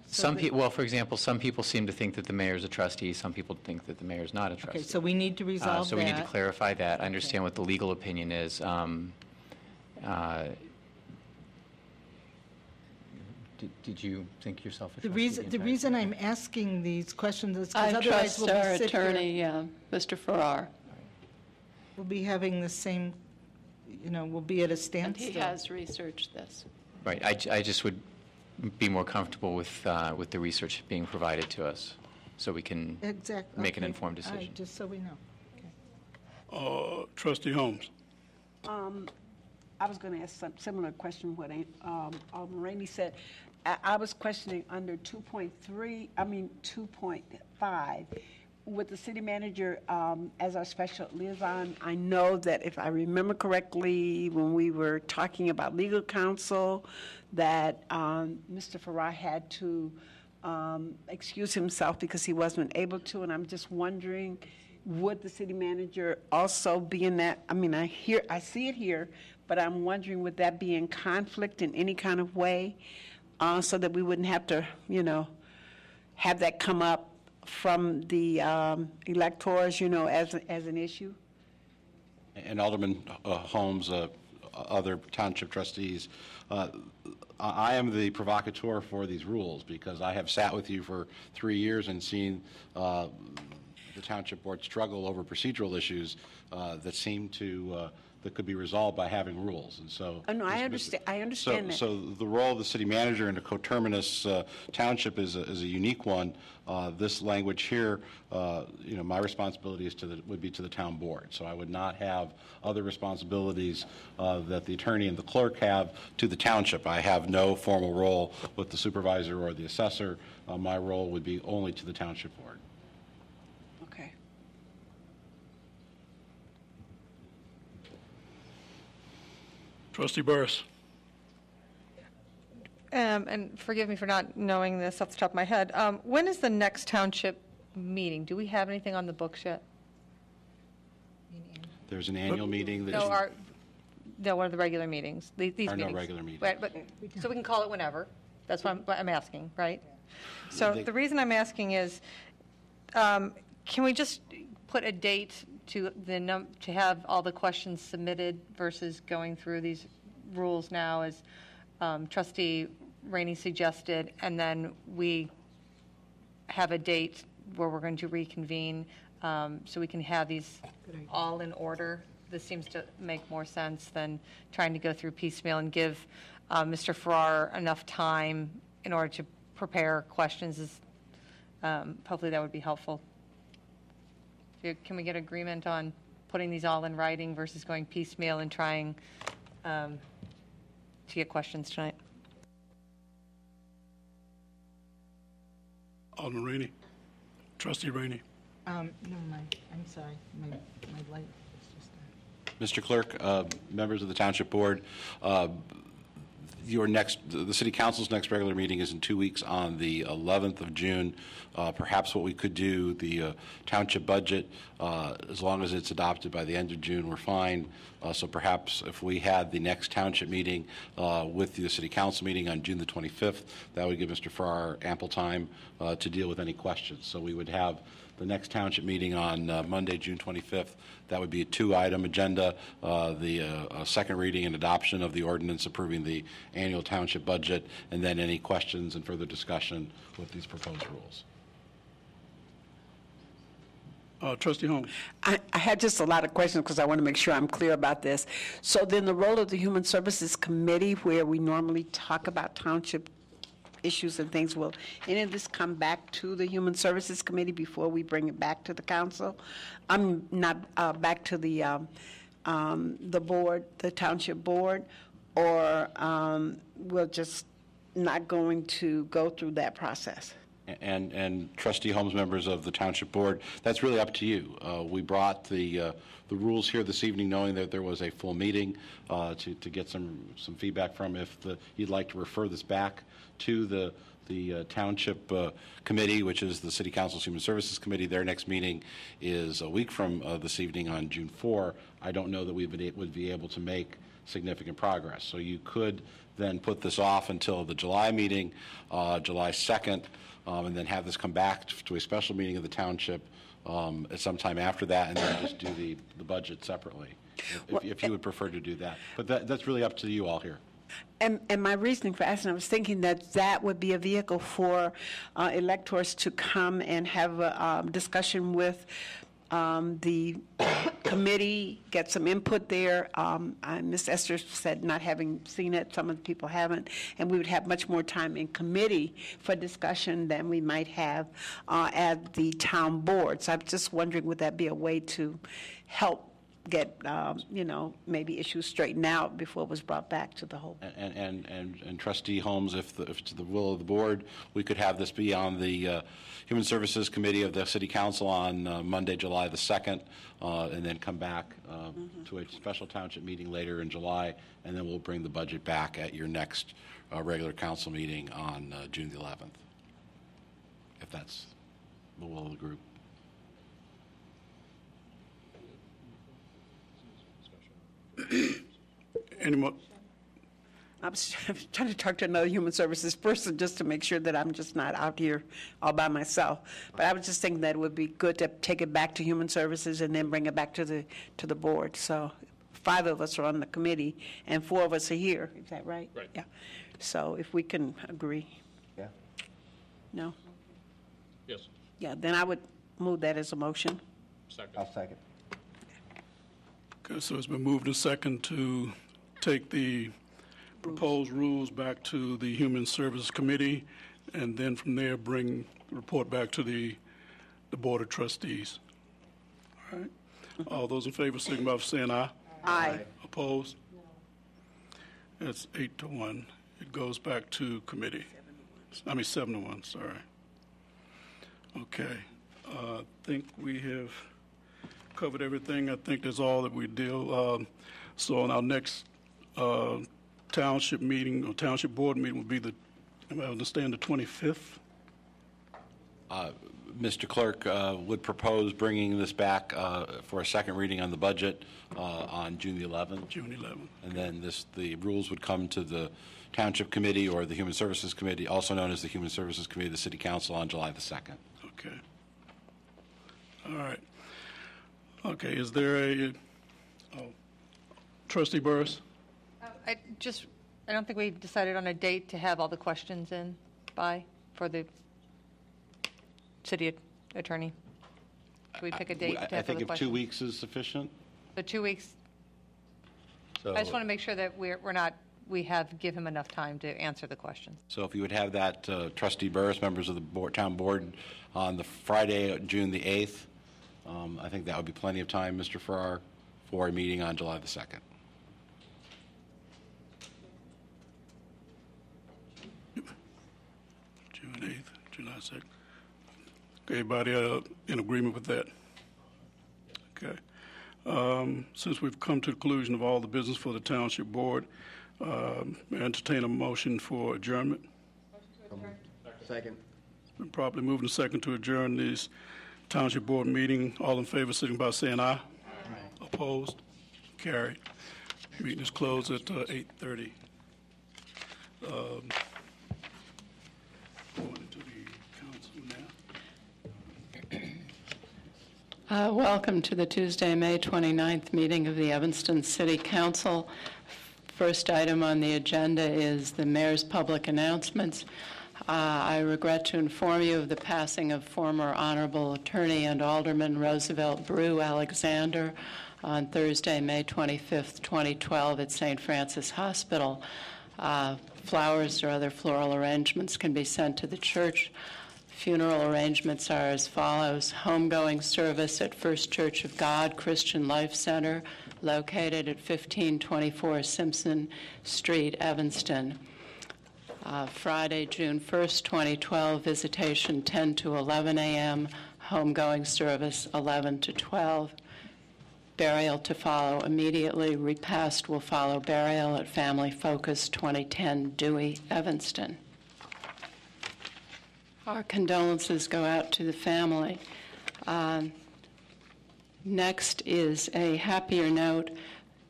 Well, for example, some people seem to think that the mayor is a trustee. Some people think that the mayor is not a trustee. Okay, so we need to resolve that. So we need to clarify that. I understand what the legal opinion is. Did you think yourself a trustee? The reason I'm asking these questions is because I otherwise trust we'll our sit here. attorney, Mr. Farrar. We'll be having the same, we'll be at a And standstill. he has researched this. Right. I just would be more comfortable with the research being provided to us, so we can make an informed decision. All right, just so we know. Trustee Holmes. I was going to ask some similar question what Alderman Rainey said. I was questioning under 2.5, with the city manager as our special liaison. I know that if I remember correctly, when we were talking about legal counsel, that Mr. Farrar had to excuse himself because he wasn't able to, and I'm just wondering, would the city manager also be in that? I mean, I see it here, but I'm wondering, would that be in conflict in any kind of way, so that we wouldn't have to, have that come up from the electors, as an issue? And Alderman Holmes, other township trustees, I am the provocateur for these rules because I have sat with you for 3 years and seen the Township Board struggle over procedural issues that seem to that could be resolved by having rules. And so, Oh, no, I understand that. So the role of the city manager in a coterminous township is a unique one. This language here, my responsibility would be to the town board. So I would not have other responsibilities that the attorney and the clerk have to the township. I have no formal role with the supervisor or the assessor. My role would be only to the township board. Okay. Trustee Burris. And forgive me for not knowing this off the top of my head. When is the next township meeting? Do we have anything on the books yet? There's an annual meeting. No, one of the regular meetings. These are meetings. no regular meetings. Right, so we can call it whenever. That's what I'm asking, right? So the reason I'm asking is, can we just put a date to have all the questions submitted versus going through these rules now, as Trustee Rainey suggested, and then we have a date where we're going to reconvene so we can have these all in order? This seems to make more sense than trying to go through piecemeal and give Mr. Farrar enough time in order to prepare questions. Hopefully that would be helpful. Can we get agreement on putting these all in writing versus going piecemeal and trying to get questions tonight? Alderman Rainey. Trustee Rainey. Never mind. I'm sorry. My light was just on. Mr. Clerk, members of the Township Board, the City Council's next regular meeting is in 2 weeks on the 11th of June. Perhaps what we could do, the township budget, as long as it's adopted by the end of June, we're fine. So perhaps if we had the next township meeting with the City Council meeting on June the 25th, that would give Mr. Farrar ample time to deal with any questions. So we would have the next township meeting on Monday, June 25th. That would be a 2-item agenda, the second reading and adoption of the ordinance approving the annual township budget, and then any questions and further discussion with these proposed rules. Trustee Holmes. I had just a lot of questions because I want to make sure I'm clear about this. So then the role of the Human Services Committee, where we normally talk about township issues and things, will any of this come back to the Human Services Committee before we bring it back to the council? I'm not back to the board, the township board, or we're just not going to go through that process? And Trustee Holmes, members of the Township Board, that's really up to you. We brought the rules here this evening knowing that there was a full meeting to get some feedback from. If you'd like to refer this back to the Township Committee, which is the City Council's Human Services Committee, their next meeting is a week from this evening on June 4. I don't know that we would be able to make significant progress. So you could then put this off until the July meeting, July 2nd, and then have this come back to a special meeting of the township at some time after that, and then just do the budget separately, if you would prefer to do that. But that's really up to you all here. And my reasoning for asking, I was thinking that would be a vehicle for electors to come and have a discussion with the committee, get some input there. Ms. Esther said not having seen it, some of the people haven't, and we would have much more time in committee for discussion than we might have at the town board. So I'm just wondering, would that be a way to help get, maybe issues straightened out before it was brought back to the whole. And Trustee Holmes, if it's the will of the board, we could have this be on the Human Services Committee of the City Council on Monday, July the 2nd, and then come back to a special township meeting later in July, and then we'll bring the budget back at your next regular council meeting on June the 11th, if that's the will of the group. Any more? I was trying to talk to another human services person just to make sure that I'm just not out here all by myself. But I was just thinking that it would be good to take it back to human services and then bring it back to the board. So 5 of us are on the committee and 4 of us are here. Is that right? Right. Yeah. So if we can agree. Yeah. No? Yes. Yeah, then I would move that as a motion. Second. I'll second. Okay, so it's been moved and second to take the proposed rules back to the Human Services Committee, and then from there bring the report back to the Board of Trustees. All right. All those in favor signify by saying aye. Aye. Opposed? That's 8-1. It goes back to committee. 7-1, sorry. Okay. I think we have covered everything. I think that's all that we deal. So on our next township meeting or township board meeting will be I understand, the 25th? Mr. Clerk would propose bringing this back for a second reading on the budget on June the 11th. June 11th. And then the rules would come to the Township Committee or the Human Services Committee, also known as the Human Services Committee of the City Council, on July the 2nd. Okay. All right. Okay, is there Trustee Burris? I don't think we decided on a date to have all the questions in by for the city attorney. Do we pick a date to have I think for the if questions? 2 weeks is sufficient. The 2 weeks. So, I just want to make sure that give him enough time to answer the questions. So if you would have that, Trustee Burris, members of the town board, on the Friday, June the 8th, I think that would be plenty of time, Mr. Farrar, for a meeting on July the 2nd. June 8th, July 2nd. Okay, everybody in agreement with that? Okay. Since we've come to the conclusion of all the business for the township board, may I entertain a motion for adjournment? Second. It's been properly moved and second to adjourn this township board meeting. All in favor, signify by saying aye. Aye. Opposed? Carried. Meeting is closed at 8:30. Going into the council now. Welcome to the Tuesday, May 29th meeting of the Evanston City Council. First item on the agenda is the mayor's public announcements. I regret to inform you of the passing of former Honorable Attorney and Alderman Roosevelt Brew Alexander on Thursday, May 25th, 2012 at St. Francis Hospital. Flowers or other floral arrangements can be sent to the church. Funeral arrangements are as follows: homegoing service at First Church of God Christian Life Center, located at 1524 Simpson Street, Evanston. Friday, June 1st, 2012, visitation 10 to 11 a.m., homegoing service 11 to 12. Burial to follow immediately. Repast will follow burial at Family Focus, 2010 Dewey, Evanston. Our condolences go out to the family. Next is a happier note.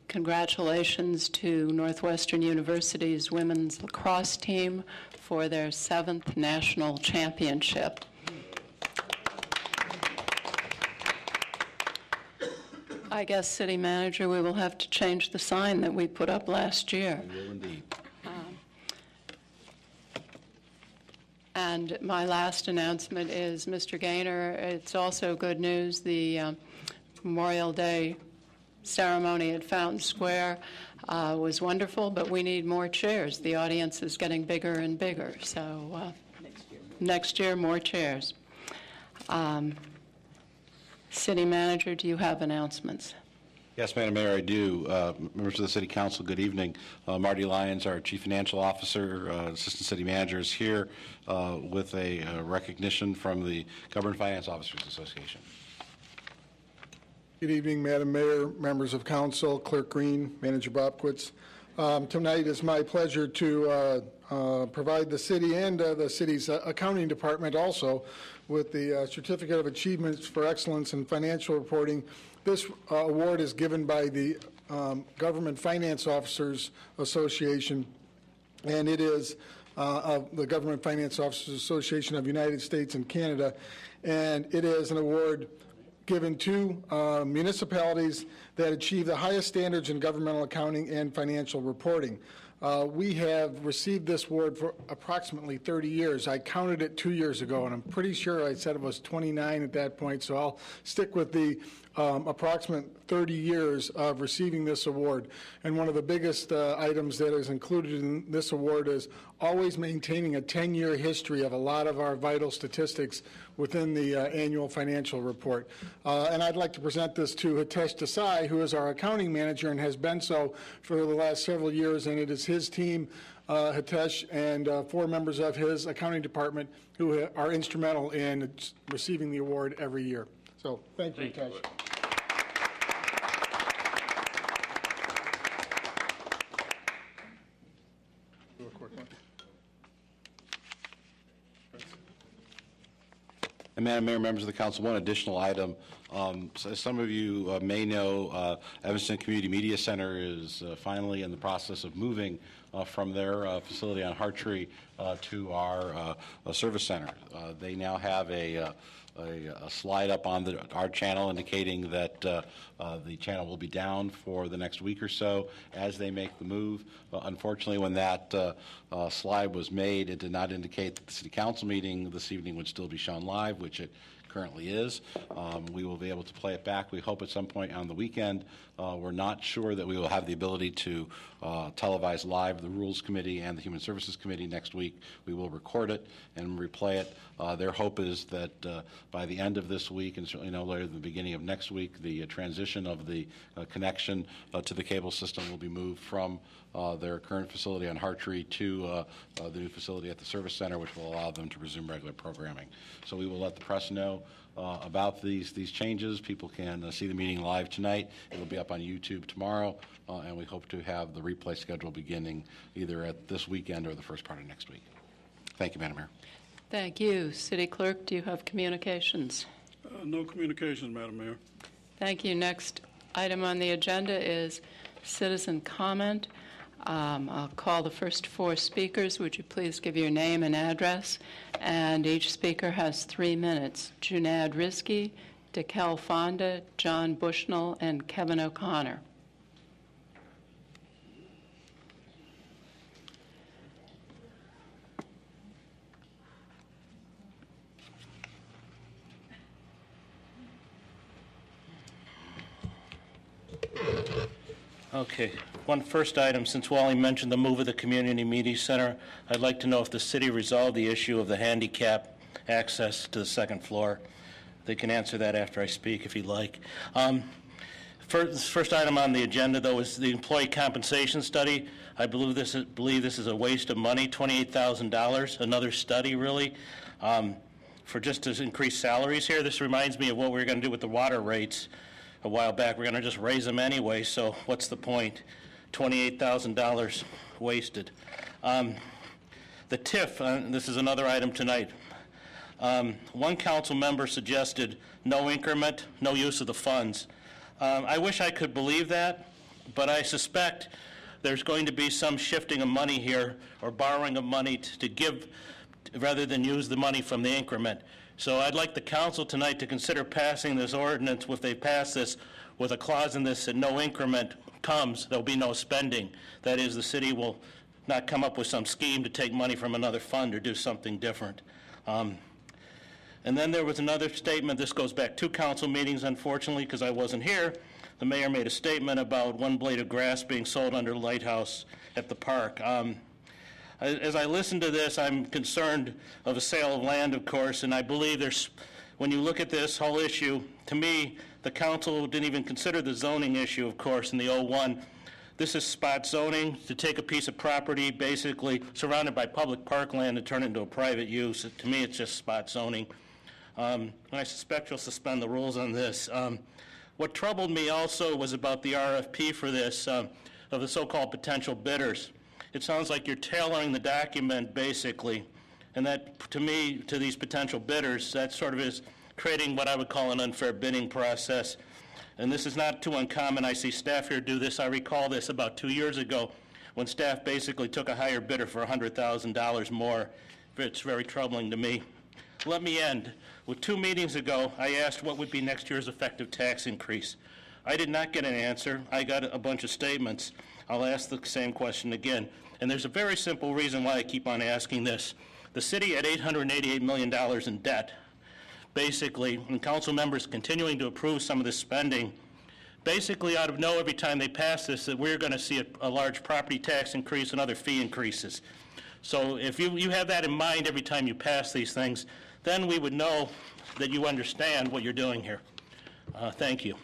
Congratulations to Northwestern University's women's lacrosse team for their 7th national championship. I guess, City Manager, we will have to change the sign that we put up last year. We will indeed. And my last announcement is, Mr. Gaynor, it's also good news. The Memorial Day ceremony at Fountain Square was wonderful, but we need more chairs. The audience is getting bigger and bigger, so next year, more chairs. City Manager, do you have announcements? Yes, Madam Mayor, I do. Members of the City Council, good evening. Marty Lyons, our Chief Financial Officer, Assistant City Manager, is here with a recognition from the Government Finance Officers Association. Good evening, Madam Mayor, members of Council, Clerk Green, Manager Bobkowitz. Tonight is my pleasure to provide the city and the city's accounting department also with the Certificate of Achievements for Excellence in Financial Reporting. This award is given by the Government Finance Officers Association, and it is of the Government Finance Officers Association of the United States and Canada, and it is an award given to municipalities that achieve the highest standards in governmental accounting and financial reporting. We have received this award for approximately 30 years. I counted it 2 years ago, and I'm pretty sure I said it was 29 at that point, so I'll stick with the approximate 30 years of receiving this award. And one of the biggest items that is included in this award is always maintaining a 10-year history of a lot of our vital statistics within the annual financial report. And I'd like to present this to Hitesh Desai, who is our accounting manager and has been so for the last several years, and it is his team, Hitesh, and 4 members of his accounting department who are instrumental in receiving the award every year. So thank you, Hitesh. And Madam Mayor, members of the council, one additional item. So as some of you may know, Evanston Community Media Center is finally in the process of moving from their facility on Hartree to our service center. They now have a slide up on our channel indicating that the channel will be down for the next week or so as they make the move. Unfortunately, when that slide was made, it did not indicate that the City Council meeting this evening would still be shown live, which it currently is. We will be able to play it back, we hope, at some point on the weekend. We're not sure that we will have the ability to televise live the Rules Committee and the Human Services Committee next week. We will record it and replay it. Their hope is that by the end of this week, and certainly no later than the beginning of next week, the transition of the connection to the cable system will be moved from their current facility on Hartree to the new facility at the Service Center, which will allow them to resume regular programming. So we will let the press know about these changes. People can see the meeting live tonight. It will be up on YouTube tomorrow, and we hope to have the replay schedule beginning either at this weekend or the first part of next week. Thank you, Madam Mayor. Thank you. City Clerk, do you have communications? No communications, Madam Mayor. Thank you. Next item on the agenda is citizen comment. I'll call the first 4 speakers. Would you please give your name and address? And each speaker has 3 minutes. Junad Rizki, DeKel Fonda, John Bushnell, and Kevin O'Connor. Okay. One first item, since Wally mentioned the move of the Community Media Center, I'd like to know if the city resolved the issue of the handicap access to the second floor. They can answer that after I speak if you'd like. First item on the agenda, though, is the employee compensation study. I believe this is a waste of money, $28,000, another study, really, for just to increase salaries here. This reminds me of what we were going to do with the water rates a while back. We're going to just raise them anyway, so what's the point? $28,000 wasted. The TIF, this is another item tonight. One council member suggested no increment, no use of the funds. I wish I could believe that, but I suspect there's going to be some shifting of money here or borrowing of money to give rather than use the money from the increment. So I'd like the council tonight to consider passing this ordinance, if they pass this, with a clause in this that no increment comes, there'll be no spending. That is, the city will not come up with some scheme to take money from another fund or do something different. And then there was another statement. This goes back 2 council meetings, unfortunately, because I wasn't here. The mayor made a statement about 1 blade of grass being sold under the lighthouse at the park. As I listen to this, I'm concerned of a sale of land, of course, and I believe when you look at this whole issue, to me, the council didn't even consider the zoning issue, of course, in the 01. This is spot zoning, to take a piece of property basically surrounded by public parkland and turn it into a private use. To me, it's just spot zoning. And I suspect you'll suspend the rules on this. What troubled me also was about the RFP for this, of the so-called potential bidders. It sounds like you're tailoring the document, basically, and that, to me, to these potential bidders, that sort of is creating what I would call an unfair bidding process. And this is not too uncommon. I see staff here do this. I recall this about 2 years ago when staff basically took a higher bidder for $100,000 more. It's very troubling to me. Let me end with 2 meetings ago, I asked what would be next year's effective tax increase. I did not get an answer. I got a bunch of statements. I'll ask the same question again. And there's a very simple reason why I keep on asking this. The city had $888 million in debt, basically, and council members continuing to approve some of this spending, basically out of know every time they pass this that we're going to see a large property tax increase and other fee increases. So if you have that in mind every time you pass these things, then we would know that you understand what you're doing here. Thank you.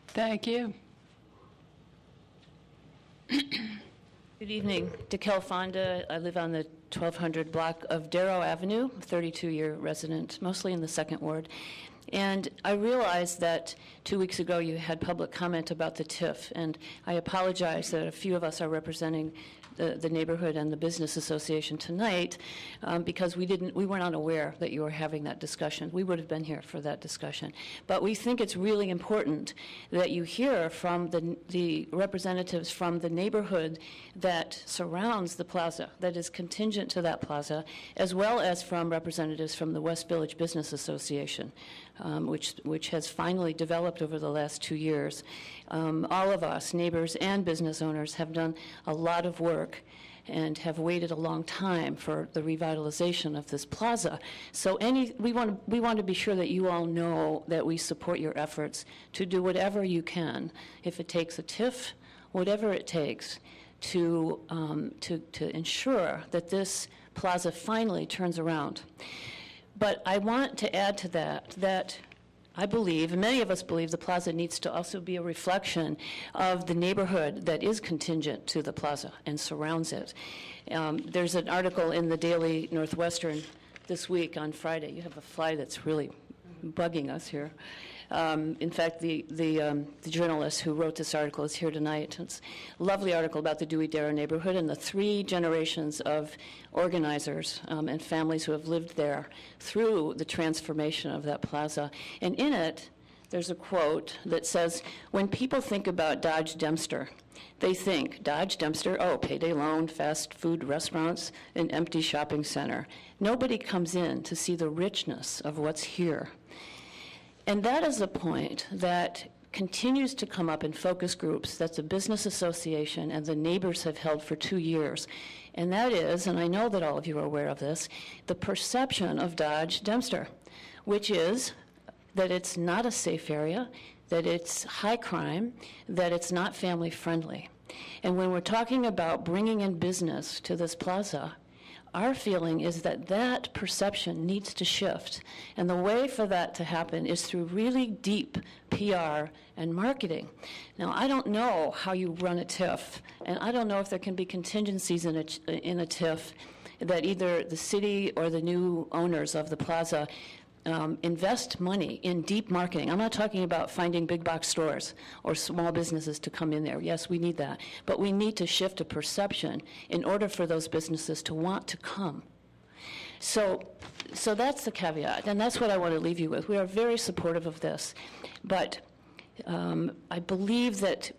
Thank you. Good evening. DeKel Fonda. I live on the 1200 block of Darrow Avenue, 32-year resident, mostly in the second ward. And I realized that 2 weeks ago you had public comment about the TIF, and I apologize that a few of us are representing the neighborhood and the business association tonight because we weren't unaware that you were having that discussion. We would have been here for that discussion. But we think it's really important that you hear from the representatives from the neighborhood that surrounds the plaza, that is contingent to that plaza, as well as from representatives from the West Village Business Association, which has finally developed over the last 2 years. All of us, neighbors and business owners, have done a lot of work and have waited a long time for the revitalization of this plaza. So we want to be sure that you all know that we support your efforts to do whatever you can, if it takes a TIF, whatever it takes, to ensure that this plaza finally turns around. But I want to add to that I believe, and many of us believe, the plaza needs to also be a reflection of the neighborhood that is contingent to the plaza and surrounds it. There's an article in the Daily Northwestern this week on Friday. You have a fly that's really bugging us here. In fact, the journalist who wrote this article is here tonight. It's a lovely article about the Dewey Darrow neighborhood and the 3 generations of organizers and families who have lived there through the transformation of that plaza. And in it, there's a quote that says, when people think about Dodge Dempster, they think, Dodge Dempster, oh, payday loan, fast food restaurants, an empty shopping center. Nobody comes in to see the richness of what's here. And that is a point that continues to come up in focus groups that the business association and the neighbors have held for 2 years. And that is, and I know that all of you are aware of this, the perception of Dodge Dempster, which is that it's not a safe area, that it's high crime, that it's not family friendly. And when we're talking about bringing in business to this plaza, our feeling is that that perception needs to shift. And the way for that to happen is through really deep PR and marketing. Now, I don't know how you run a TIF, and I don't know if there can be contingencies in a TIF that either the city or the new owners of the plaza invest money in deep marketing. I'm not talking about finding big box stores or small businesses to come in there. Yes, we need that. But we need to shift a perception in order for those businesses to want to come. So that's the caveat, and that's what I want to leave you with. We are very supportive of this. But I believe that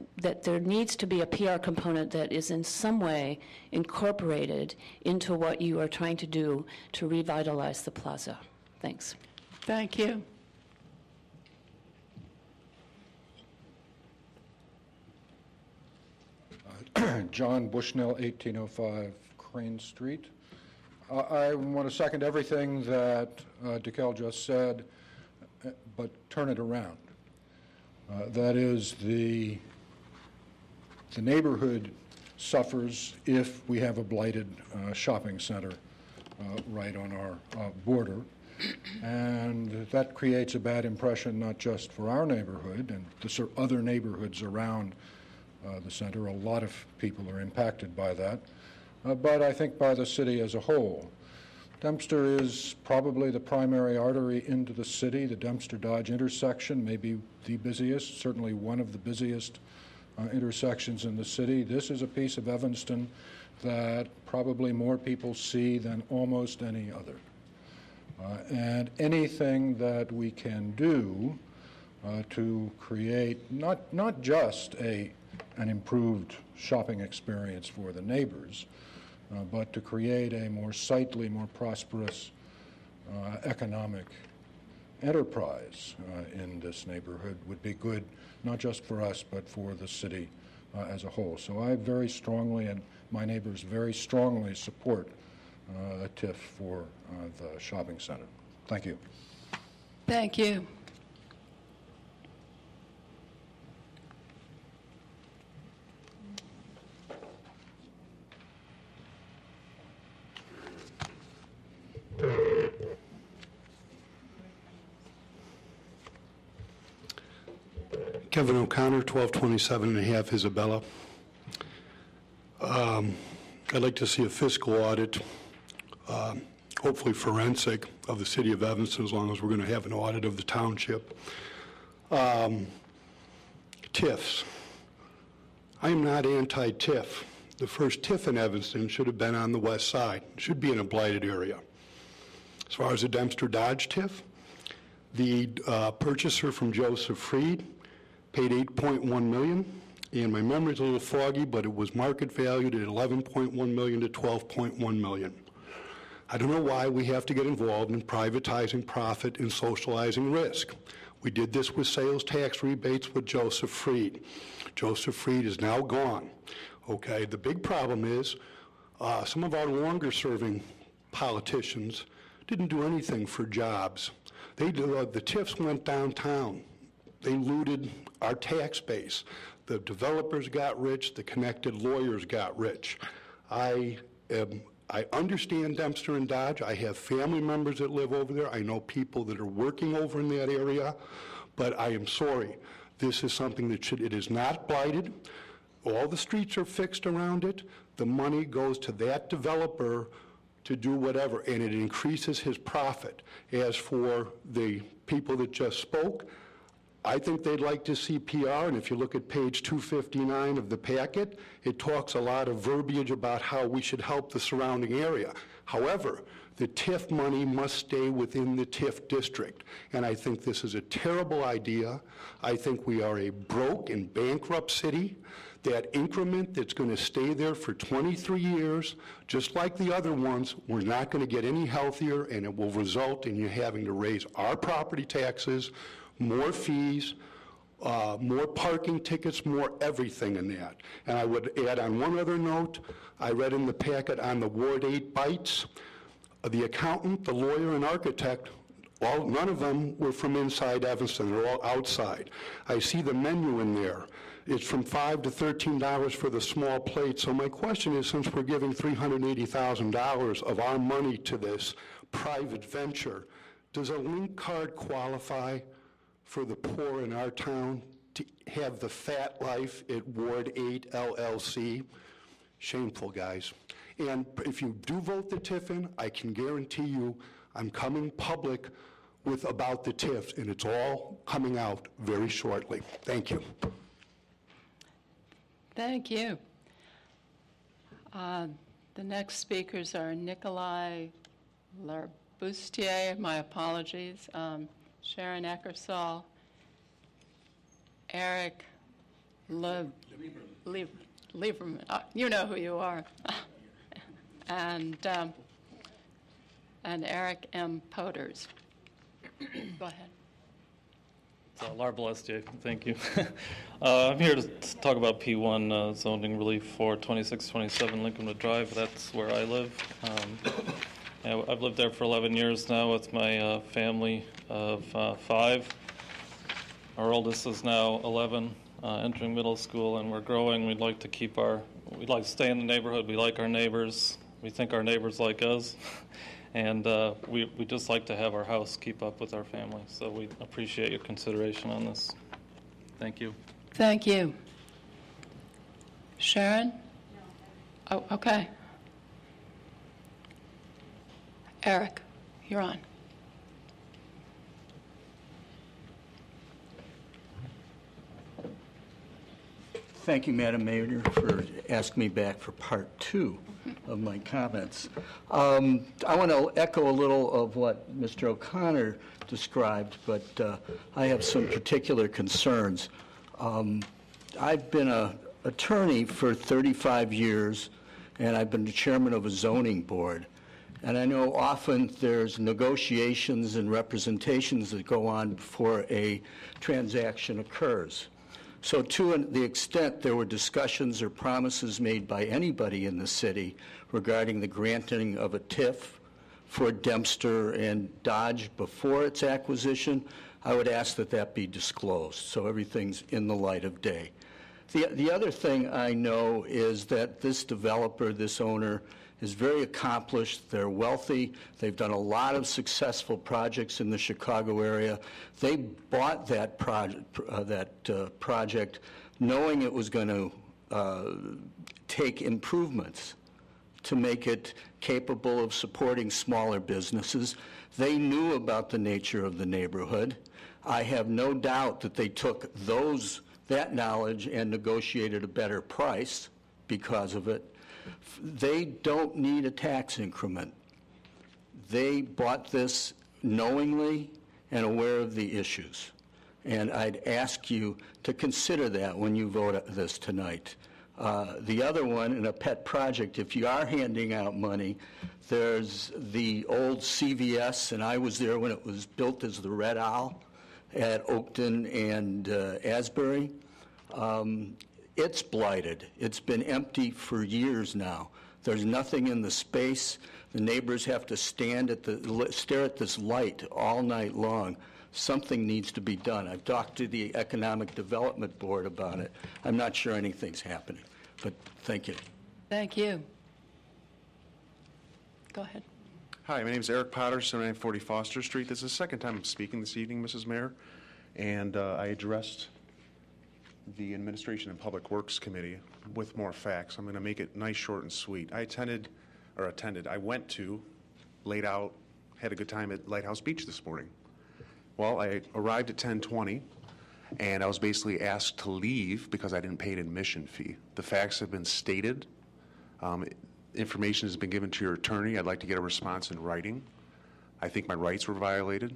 there needs to be a PR component that is in some way incorporated into what you are trying to do to revitalize the plaza. Thanks. Thank you. John Bushnell, 1805 Crane Street. I want to second everything that DeKel just said, but turn it around. That is, the neighborhood suffers if we have a blighted shopping center right on our border. And that creates a bad impression not just for our neighborhood and the other neighborhoods around the center. A lot of people are impacted by that, but I think by the city as a whole. Dempster is probably the primary artery into the city. The Dempster-Dodge intersection may be the busiest, certainly one of the busiest intersections in the city. This is a piece of Evanston that probably more people see than almost any other. And anything that we can do to create not just an improved shopping experience for the neighbors, but to create a more sightly, more prosperous economic enterprise in this neighborhood would be good, not just for us, but for the city as a whole. So I very strongly, and my neighbors very strongly, support a TIF for the shopping center. Thank you. Thank you. Kevin O'Connor, 1227 and a half Isabella. I'd like to see a fiscal audit, hopefully forensic, of the city of Evanston, as long as we're going to have an audit of the township. TIFs. I am not anti-TIF. The first TIF in Evanston should have been on the west side. It should be in a blighted area. As far as the Dempster Dodge TIF, the purchaser from Joseph Freed paid $8.1 million, and my memory's a little foggy, but it was market valued at $11.1 million to $12.1 million. I don't know why we have to get involved in privatizing profit and socializing risk. We did this with sales tax rebates with Joseph Freed. Joseph Freed is now gone. Okay, the big problem is some of our longer-serving politicians didn't do anything for jobs. The TIFs went downtown. They looted our tax base. The developers got rich. The connected lawyers got rich. I understand Dempster and Dodge. I have family members that live over there. I know people that are working over in that area. But I am sorry. This is something that it is not blighted. All the streets are fixed around it. The money goes to that developer to do whatever, and it increases his profit. As for the people that just spoke, I think they'd like to see PR, and if you look at page 259 of the packet, it talks a lot of verbiage about how we should help the surrounding area. However, the TIF money must stay within the TIF district, and I think this is a terrible idea. I think we are a broke and bankrupt city. That increment that's going to stay there for 23 years, just like the other ones, we're not going to get any healthier, and it will result in you having to raise our property taxes, more fees, more parking tickets, more everything in that. And I would add on one other note, I read in the packet on the Ward 8 bites, the accountant, the lawyer, and architect, none of them were from inside Evanston. They're all outside. I see the menu in there. It's from $5 to $13 for the small plate. So my question is, since we're giving $380,000 of our money to this private venture, does a link card qualify for the poor in our town to have the fat life at Ward 8 LLC? Shameful, guys. And if you do vote the TIF in, I can guarantee you I'm coming public with about the TIFs, and it's all coming out very shortly. Thank you. Thank you. The next speakers are Nikolai Larbustier, my apologies, Sharon Eckersall, Eric Lieberman, you know who you are, and Eric M. Poters. Go ahead. Larbustier, thank you. I'm here to talk about P1 zoning relief for 2627 Lincolnwood Drive. That's where I live. I've lived there for 11 years now with my family of 5. Our oldest is now 11, entering middle school, and we're growing. We'd like to stay in the neighborhood. We like our neighbors. We think our neighbors like us. And we just like to have our house keep up with our family. So we appreciate your consideration on this. Thank you. Thank you. Sharon? Oh, okay. Eric, you're on. Thank you, Madam Mayor, for asking me back for part 2 of my comments. I want to echo a little of what Mr. O'Connor described, but I have some particular concerns. I've been an attorney for 35 years, and I've been the chairman of a zoning board. And I know often there's negotiations and representations that go on before a transaction occurs. So to the extent there were discussions or promises made by anybody in the city regarding the granting of a TIF for Dempster and Dodge before its acquisition, I would ask that that be disclosed so everything's in the light of day. The other thing I know is that this developer, this owner, is very accomplished. They're wealthy. They've done a lot of successful projects in the Chicago area. They bought that project knowing it was going to take improvements to make it capable of supporting smaller businesses. They knew about the nature of the neighborhood. I have no doubt that they took that knowledge and negotiated a better price because of it. They don't need a tax increment. They bought this knowingly and aware of the issues. And I'd ask you to consider that when you vote this tonight. The other one, in a pet project, if you are handing out money, there's the old CVS, and I was there when it was built as the Red Owl at Oakton and Asbury. It's blighted. It's been empty for years now. There's nothing in the space. The neighbors have to stare at this light all night long. Something needs to be done. I've talked to the Economic Development Board about it. I'm not sure anything's happening, but thank you. Thank you. Go ahead. Hi, my name is Eric Potter, 7940 Foster Street. This is the second time I'm speaking this evening, Mrs. Mayor, and I addressed the Administration and Public Works Committee with more facts. I'm going to make it nice, short, and sweet. I went to, laid out, had a good time at Lighthouse Beach this morning. Well, I arrived at 10:20, and I was basically asked to leave because I didn't pay an admission fee. The facts have been stated. Information has been given to your attorney. I'd like to get a response in writing. I think my rights were violated.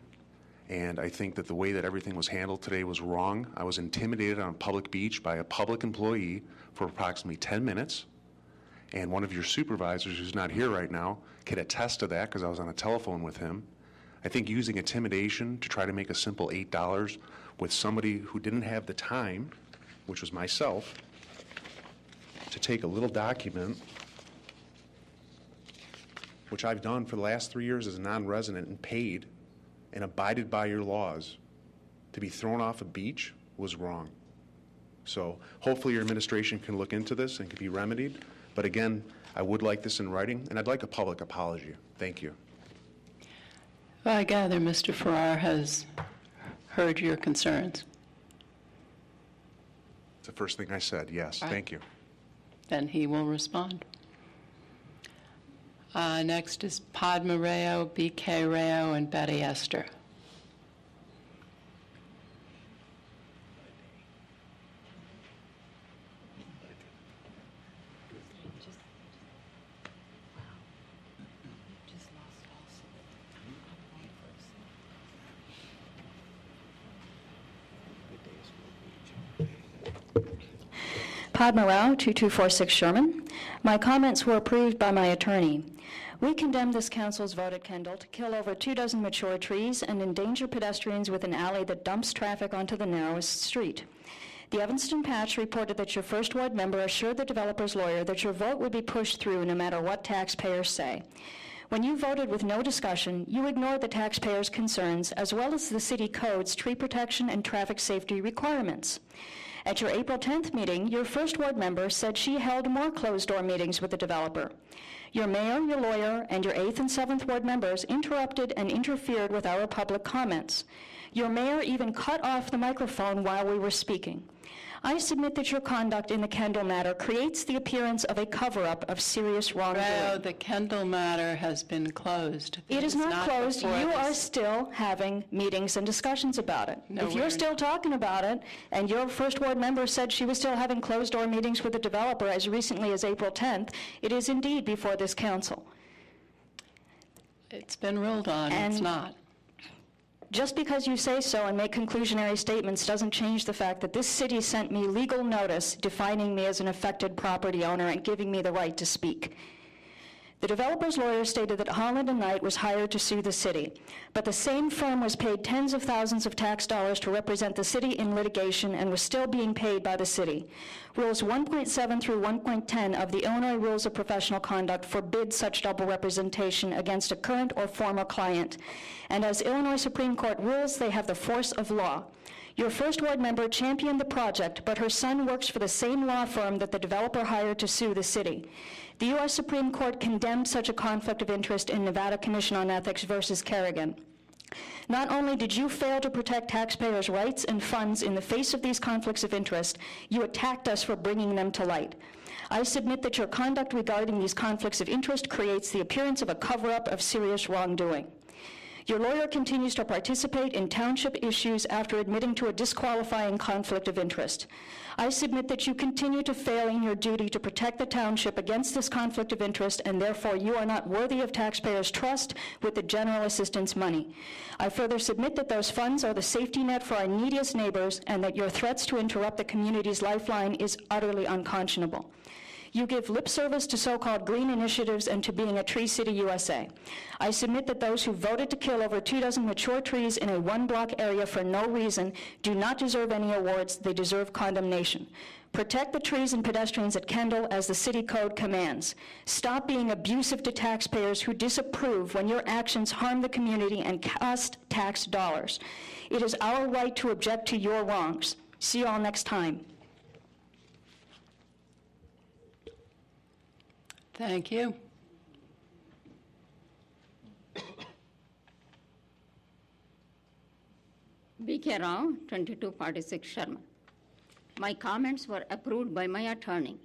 And I think that the way that everything was handled today was wrong. I was intimidated on a public beach by a public employee for approximately 10 minutes. And one of your supervisors, who's not here right now, can attest to that because I was on a telephone with him. I think using intimidation to try to make a simple $8 with somebody who didn't have the time, which was myself, to take a little document, which I've done for the last 3 years as a non-resident and paid, and abided by your laws, to be thrown off a beach was wrong. So hopefully your administration can look into this and can be remedied. But again, I would like this in writing, and I'd like a public apology. Thank you. Well, I gather Mr. Farrar has heard your concerns. It's the first thing I said, yes. Right. Thank you. Then he will respond. Next is Padma Rayo, BK Rayo, and Betty Esther. Padma Rao, 2246 Sherman. My comments were approved by my attorney. We condemn this council's vote at Kendall to kill over 24 mature trees and endanger pedestrians with an alley that dumps traffic onto the narrowest street. The Evanston Patch reported that your first ward member assured the developer's lawyer that your vote would be pushed through no matter what taxpayers say. When you voted with no discussion, you ignored the taxpayers' concerns as well as the city code's tree protection and traffic safety requirements. At your April 10th meeting, your first ward member said she held more closed-door meetings with the developer. Your mayor, your lawyer, and your 8th and 7th ward members interrupted and interfered with our public comments. Your mayor even cut off the microphone while we were speaking. I submit that your conduct in the Kendall matter creates the appearance of a cover-up of serious wrongdoing. Well, the Kendall matter has been closed. It is not closed. You are still having meetings and discussions about it. No, if you're still talking about it, and your first ward member said she was still having closed-door meetings with the developer as recently as April 10th, it is indeed before this council. It's been ruled on. It's not. Just because you say so and make conclusionary statements doesn't change the fact that this city sent me legal notice defining me as an affected property owner and giving me the right to speak. The developer's lawyer stated that Holland and Knight was hired to sue the city, but the same firm was paid tens of thousands of tax dollars to represent the city in litigation and was still being paid by the city. Rules 1.7 through 1.10 of the Illinois Rules of Professional Conduct forbid such double representation against a current or former client, and as Illinois Supreme Court rules, they have the force of law. Your first ward member championed the project, but her son works for the same law firm that the developer hired to sue the city. The U.S. Supreme Court condemned such a conflict of interest in Nevada Commission on Ethics versus Kerrigan. Not only did you fail to protect taxpayers' rights and funds in the face of these conflicts of interest, you attacked us for bringing them to light. I submit that your conduct regarding these conflicts of interest creates the appearance of a cover-up of serious wrongdoing. Your lawyer continues to participate in township issues after admitting to a disqualifying conflict of interest. I submit that you continue to fail in your duty to protect the township against this conflict of interest, and therefore you are not worthy of taxpayers' trust with the general assistance money. I further submit that those funds are the safety net for our neediest neighbors, and that your threats to interrupt the community's lifeline is utterly unconscionable. You give lip service to so-called green initiatives and to being a Tree City USA. I submit that those who voted to kill over 24 mature trees in a one-block area for no reason do not deserve any awards. They deserve condemnation. Protect the trees and pedestrians at Kendall as the city code commands. Stop being abusive to taxpayers who disapprove when your actions harm the community and cost tax dollars. It is our right to object to your wrongs. See you all next time. Thank you. B.K. Rao, 2246 Sherman. My comments were approved by my attorney.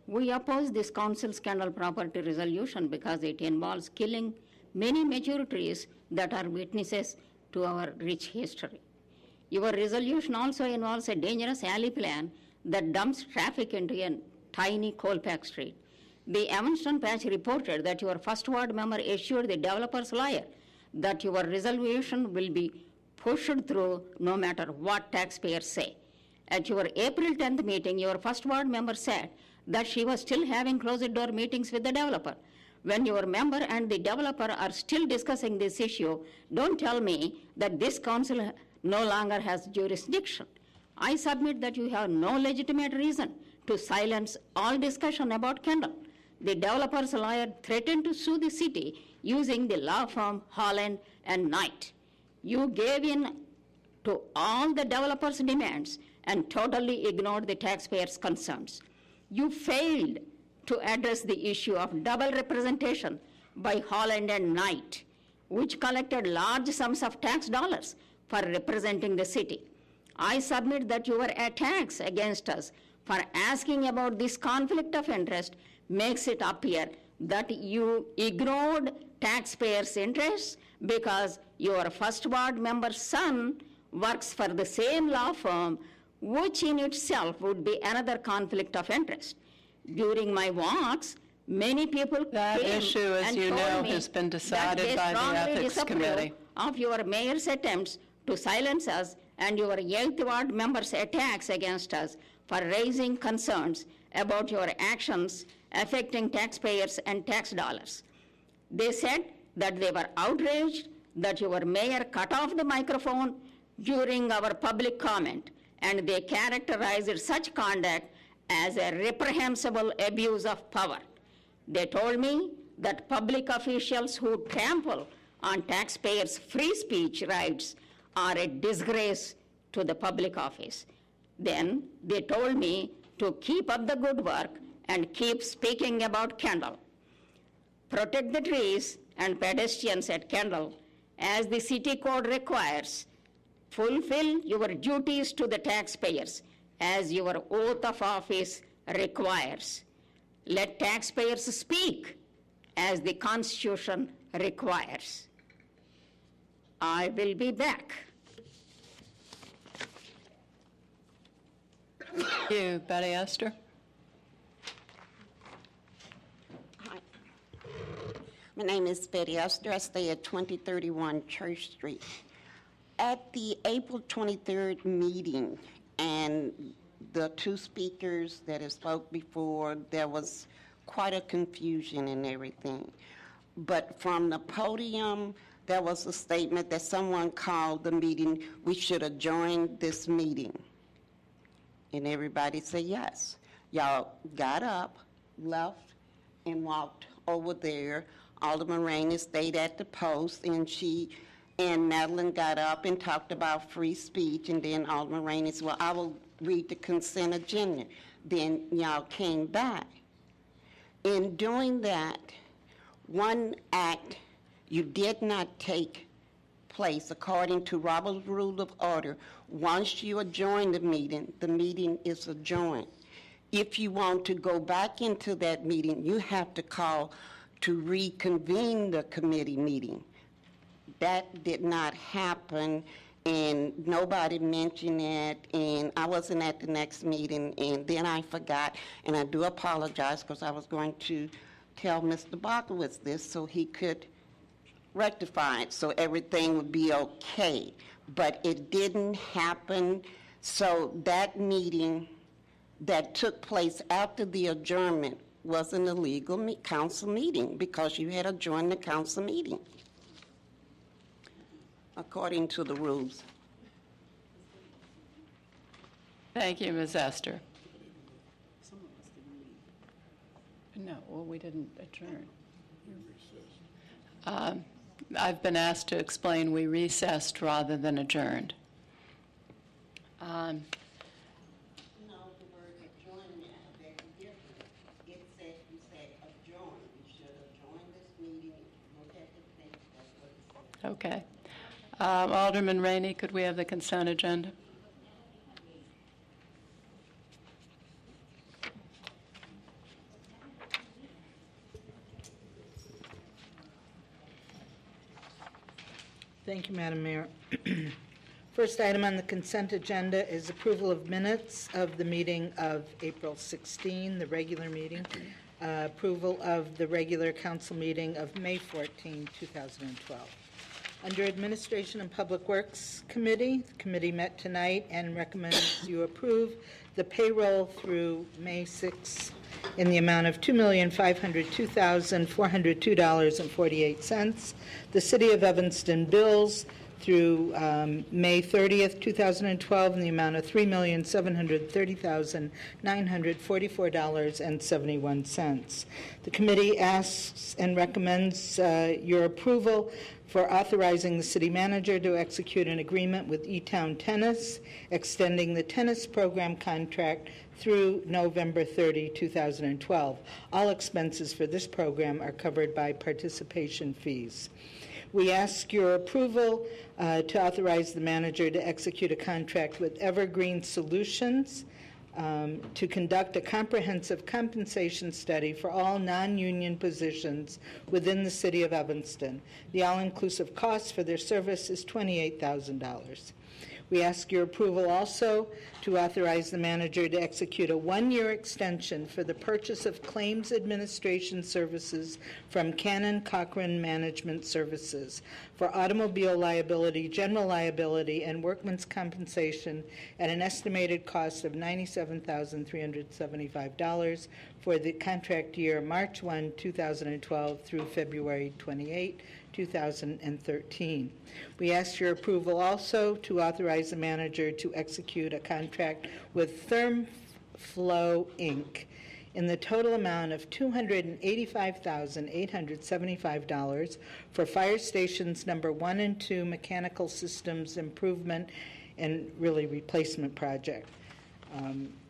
We oppose this council scandal property resolution because it involves killing many mature trees that are witnesses to our rich history. Your resolution also involves a dangerous alley plan that dumps traffic into a tiny coal-packed street. The Evanston patch reported that your first ward member assured the developer's lawyer that your resolution will be pushed through no matter what taxpayers say. At your April 10th meeting, your first ward member said that she was still having closed-door meetings with the developer. When your member and the developer are still discussing this issue, don't tell me that this council no longer has jurisdiction. I submit that you have no legitimate reason to silence all discussion about Kendall. The developer's lawyer threatened to sue the city using the law firm Holland and Knight. You gave in to all the developer's demands and totally ignored the taxpayers' concerns. You failed to address the issue of double representation by Holland and Knight, which collected large sums of tax dollars for representing the city. I submit that your attacks against us for asking about this conflict of interest makes it appear that you ignored taxpayers' interests because your first ward member's son works for the same law firm, which in itself would be another conflict of interest. During my walks, many people that came issue, as and you told know, me has been decided that they by the strongly Ethics disapprove Committee. of your mayor's attempts to silence us and your 8th ward member's attacks against us for raising concerns about your actions affecting taxpayers and tax dollars. They said that they were outraged that your mayor cut off the microphone during our public comment, and they characterized such conduct as a reprehensible abuse of power. They told me that public officials who trample on taxpayers' free speech rights are a disgrace to the public office. Then they told me to keep up the good work and keep speaking about Kendall. Protect the trees and pedestrians at Kendall as the city code requires. Fulfill your duties to the taxpayers as your oath of office requires. Let taxpayers speak as the Constitution requires. I will be back. Thank you, Betty Esther. Hi. My name is Betty Esther. I stay at 2031 Church Street. At the April 23rd meeting, and the two speakers that have spoke before, there was quite a confusion and everything. But from the podium, there was a statement that someone called the meeting, we should adjourn this meeting. And everybody said yes. Y'all got up, left, and walked over there. Alderman Rainey stayed at the post, and Madeline got up and talked about free speech, and then Alderman Rainey said, well, I will read the consent agenda. Then y'all came back. In doing that, one act you did not take place according to Robert's Rule of Order. Once you adjourn the meeting is adjourned. If you want to go back into that meeting, you have to call to reconvene the committee meeting. That did not happen, and nobody mentioned it, and I wasn't at the next meeting, and then I forgot, and I do apologize because I was going to tell Mr. Barkowitz this so he could rectify it so everything would be okay. But it didn't happen, so that meeting that took place after the adjournment was an illegal council meeting because you had adjourned the council meeting according to the rules. Thank you, Ms. Esther. No, well, we didn't adjourn. I've been asked to explain we recessed rather than adjourned. Okay. Alderman Rainey, could we have the consent agenda? Thank you, Madam Mayor. First item on the consent agenda is approval of minutes of the meeting of April 16, the regular meeting. Approval of the regular council meeting of May 14, 2012. Under Administration and Public Works Committee, the committee met tonight and recommends you approve the payroll through May 6 in the amount of $2,502,402.48. The City of Evanston bills through May 30th, 2012 in the amount of $3,730,944.71. The committee asks and recommends your approval for authorizing the city manager to execute an agreement with E-Town Tennis, extending the tennis program contract through November 30, 2012. All expenses for this program are covered by participation fees. We ask your approval to authorize the manager to execute a contract with Evergreen Solutions to conduct a comprehensive compensation study for all non-union positions within the City of Evanston. The all-inclusive cost for their service is $28,000. We ask your approval also to authorize the manager to execute a one-year extension for the purchase of claims administration services from Cannon Cochran Management Services for automobile liability, general liability, and workman's compensation at an estimated cost of $97,375 for the contract year March 1, 2012 through February 28, 2013. We ask your approval also to authorize the manager to execute a contract with ThermFlow, Inc. in the total amount of $285,875 for fire stations number 1 and 2 mechanical systems improvement and really replacement project.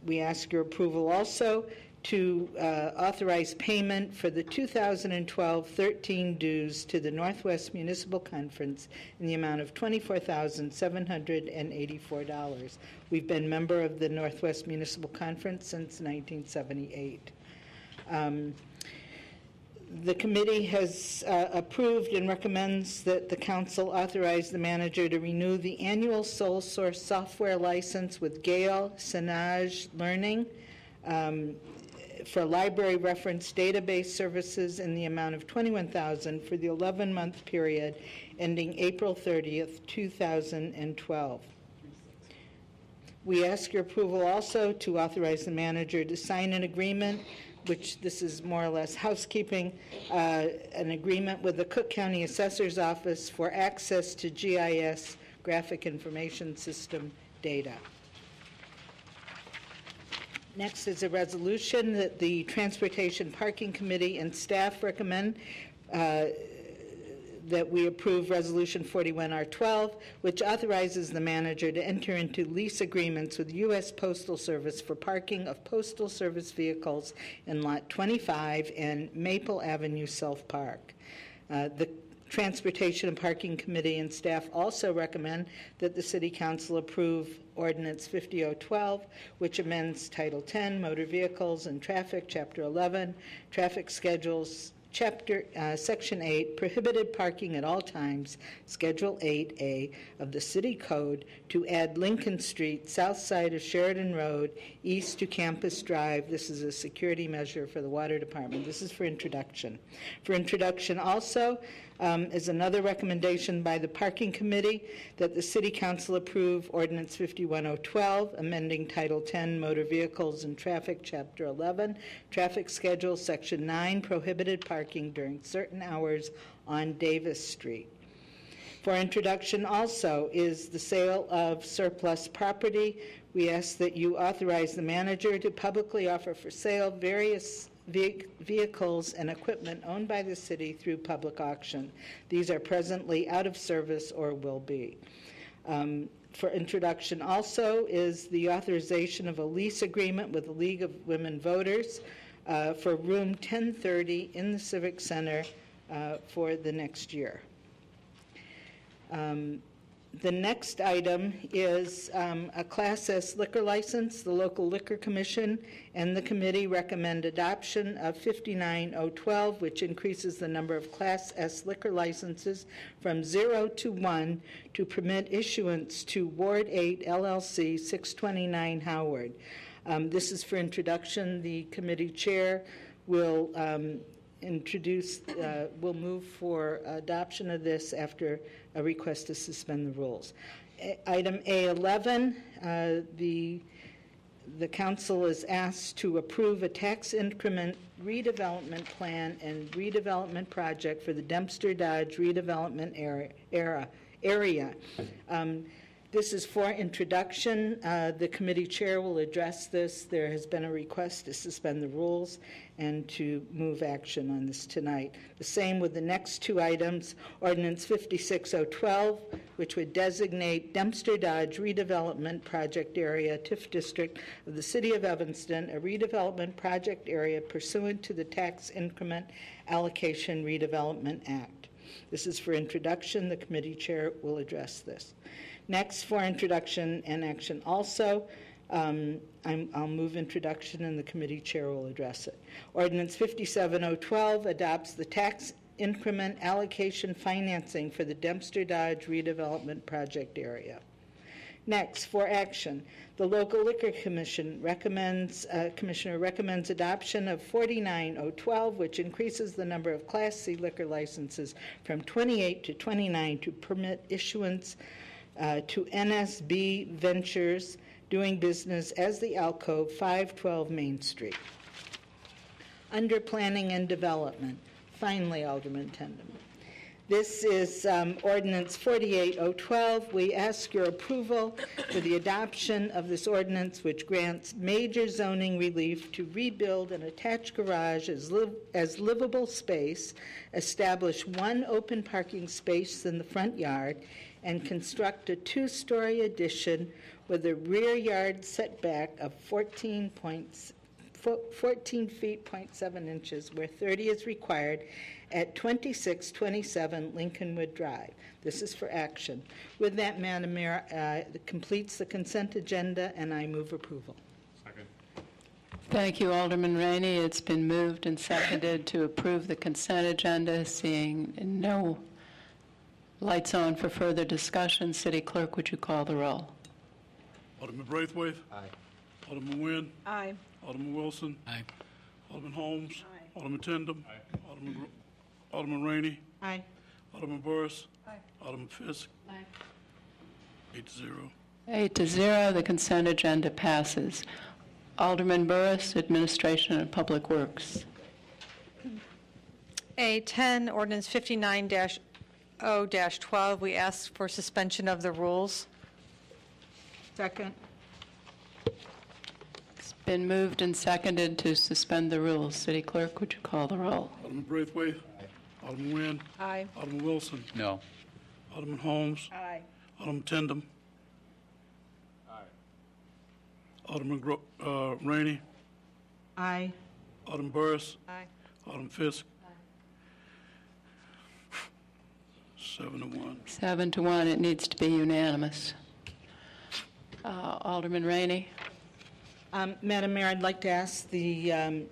We ask your approval also to authorize payment for the 2012-13 dues to the Northwest Municipal Conference in the amount of $24,784. We've been member of the Northwest Municipal Conference since 1978. The committee has approved and recommends that the council authorize the manager to renew the annual sole source software license with Gale Senage Learning for library reference database services in the amount of $21,000 for the 11-month period ending April 30th, 2012. We ask your approval also to authorize the manager to sign an agreement which this is more or less housekeeping, an agreement with the Cook County Assessor's Office for access to GIS, Graphic Information System, data. Next is a resolution that the Transportation Parking Committee and staff recommend that we approve Resolution 41R12, which authorizes the manager to enter into lease agreements with U.S. Postal Service for parking of Postal Service vehicles in Lot 25 and Maple Avenue Self Park. The Transportation and Parking Committee and staff also recommend that the City Council approve Ordinance 50-012, which amends Title 10, Motor Vehicles and Traffic, Chapter 11, Traffic Schedules, Section 8, Prohibited Parking at All Times, Schedule 8A of the City Code, to add Lincoln Street, south side of Sheridan Road, east to Campus Drive. This is a security measure for the Water Department. This is for introduction. For introduction also is another recommendation by the Parking Committee that the City Council approve Ordinance 51-012, amending Title 10, Motor Vehicles and Traffic, Chapter 11, Traffic Schedule, Section 9, Prohibited Parking during certain hours on Davis Street. For introduction also is the sale of surplus property. We ask that you authorize the manager to publicly offer for sale various vehicles and equipment owned by the city through public auction. These are presently out of service or will be. For introduction also is the authorization of a lease agreement with the League of Women Voters for room 1030 in the Civic Center for the next year. The next item is a Class S liquor license. The local liquor commission and the committee recommend adoption of 59-012, which increases the number of Class S liquor licenses from 0 to 1 to permit issuance to Ward 8 LLC, 629 Howard. This is for introduction. The committee chair will will move for adoption of this after a request to suspend the rules. Item A11, the council is asked to approve a tax increment redevelopment plan and redevelopment project for the Dempster Dodge redevelopment area. This is for introduction. The committee chair will address this. There has been a request to suspend the rules and to move action on this tonight. The same with the next two items, Ordinance 56-012, which would designate Dempster Dodge redevelopment project area, TIF district of the City of Evanston, a redevelopment project area pursuant to the Tax Increment Allocation Redevelopment Act. This is for introduction. The committee chair will address this. Next, for introduction and action also, I'll move introduction and the committee chair will address it. Ordinance 57-012 adopts the tax increment allocation financing for the Dempster Dodge redevelopment project area. Next, for action, the local liquor commission commissioner recommends adoption of 49-012, which increases the number of Class C liquor licenses from 28 to 29 to permit issuance to NSB Ventures, doing business as the Alcove, 512 Main Street. Under Planning and Development, finally, Alderman Tendem. This is Ordinance 48-012. We ask your approval for the adoption of this ordinance, which grants major zoning relief to rebuild an attached garage as livable space, establish one open parking space in the front yard, and construct a two-story addition with a rear yard setback of 14 feet, 0.7 inches, where 30 is required, at 2627 Lincolnwood Drive. This is for action. With that, Madam Mayor, completes the consent agenda, and I move approval. Second. Thank you, Alderman Rainey. It's been moved and seconded to approve the consent agenda. Seeing no lights on for further discussion, City Clerk, would you call the roll? Alderman Braithwaite? Aye. Alderman Nguyen? Aye. Alderman Wilson? Aye. Alderman Holmes? Aye. Alderman Tindem? Aye. Alderman Rainey? Aye. Alderman Burris? Aye. Alderman Fisk? Aye. 8-0. 8-0, the consent agenda passes. Alderman Burris, Administration and Public Works. A10, ordinance 59-0-12, we ask for suspension of the rules. Second. It's been moved and seconded to suspend the rules. City Clerk, would you call the roll? Alderman Braithwaite. Alderman Nguyen. Aye. Alderman Wilson. No. Alderman Holmes. Aye. Alderman Tindem. Aye. Alderman Rainey. Aye. Alderman Burris. Aye. Alderman Fisk. 7-1. 7-1. It needs to be unanimous. Alderman Rainey. Madam Mayor, I'd like to ask the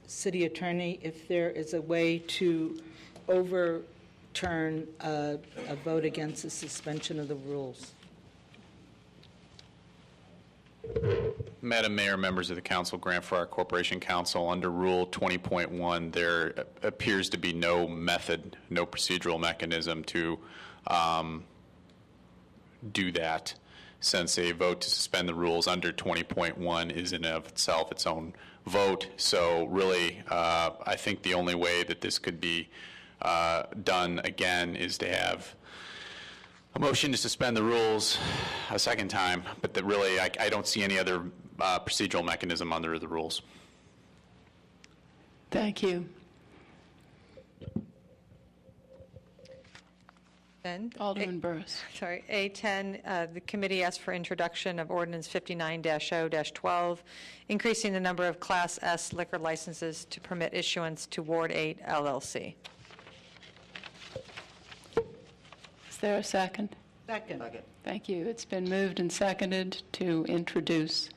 city attorney if there is a way to overturn a vote against the suspension of the rules. Madam Mayor, members of the council, Grant Farrar Corporation Council, under Rule 20.1, there appears to be no method, no procedural mechanism to do that, since a vote to suspend the rules under 20.1 is in and of itself its own vote. So really, I think the only way that this could be done again is to have a motion to suspend the rules a second time, but that really I don't see any other procedural mechanism under the rules. Thank you. Then, Alderman Burris. Sorry, A10, the committee asked for introduction of ordinance 59-0-12, increasing the number of Class S liquor licenses to permit issuance to Ward 8 LLC. Is there a second? Second. Thank you. It's been moved and seconded to introduce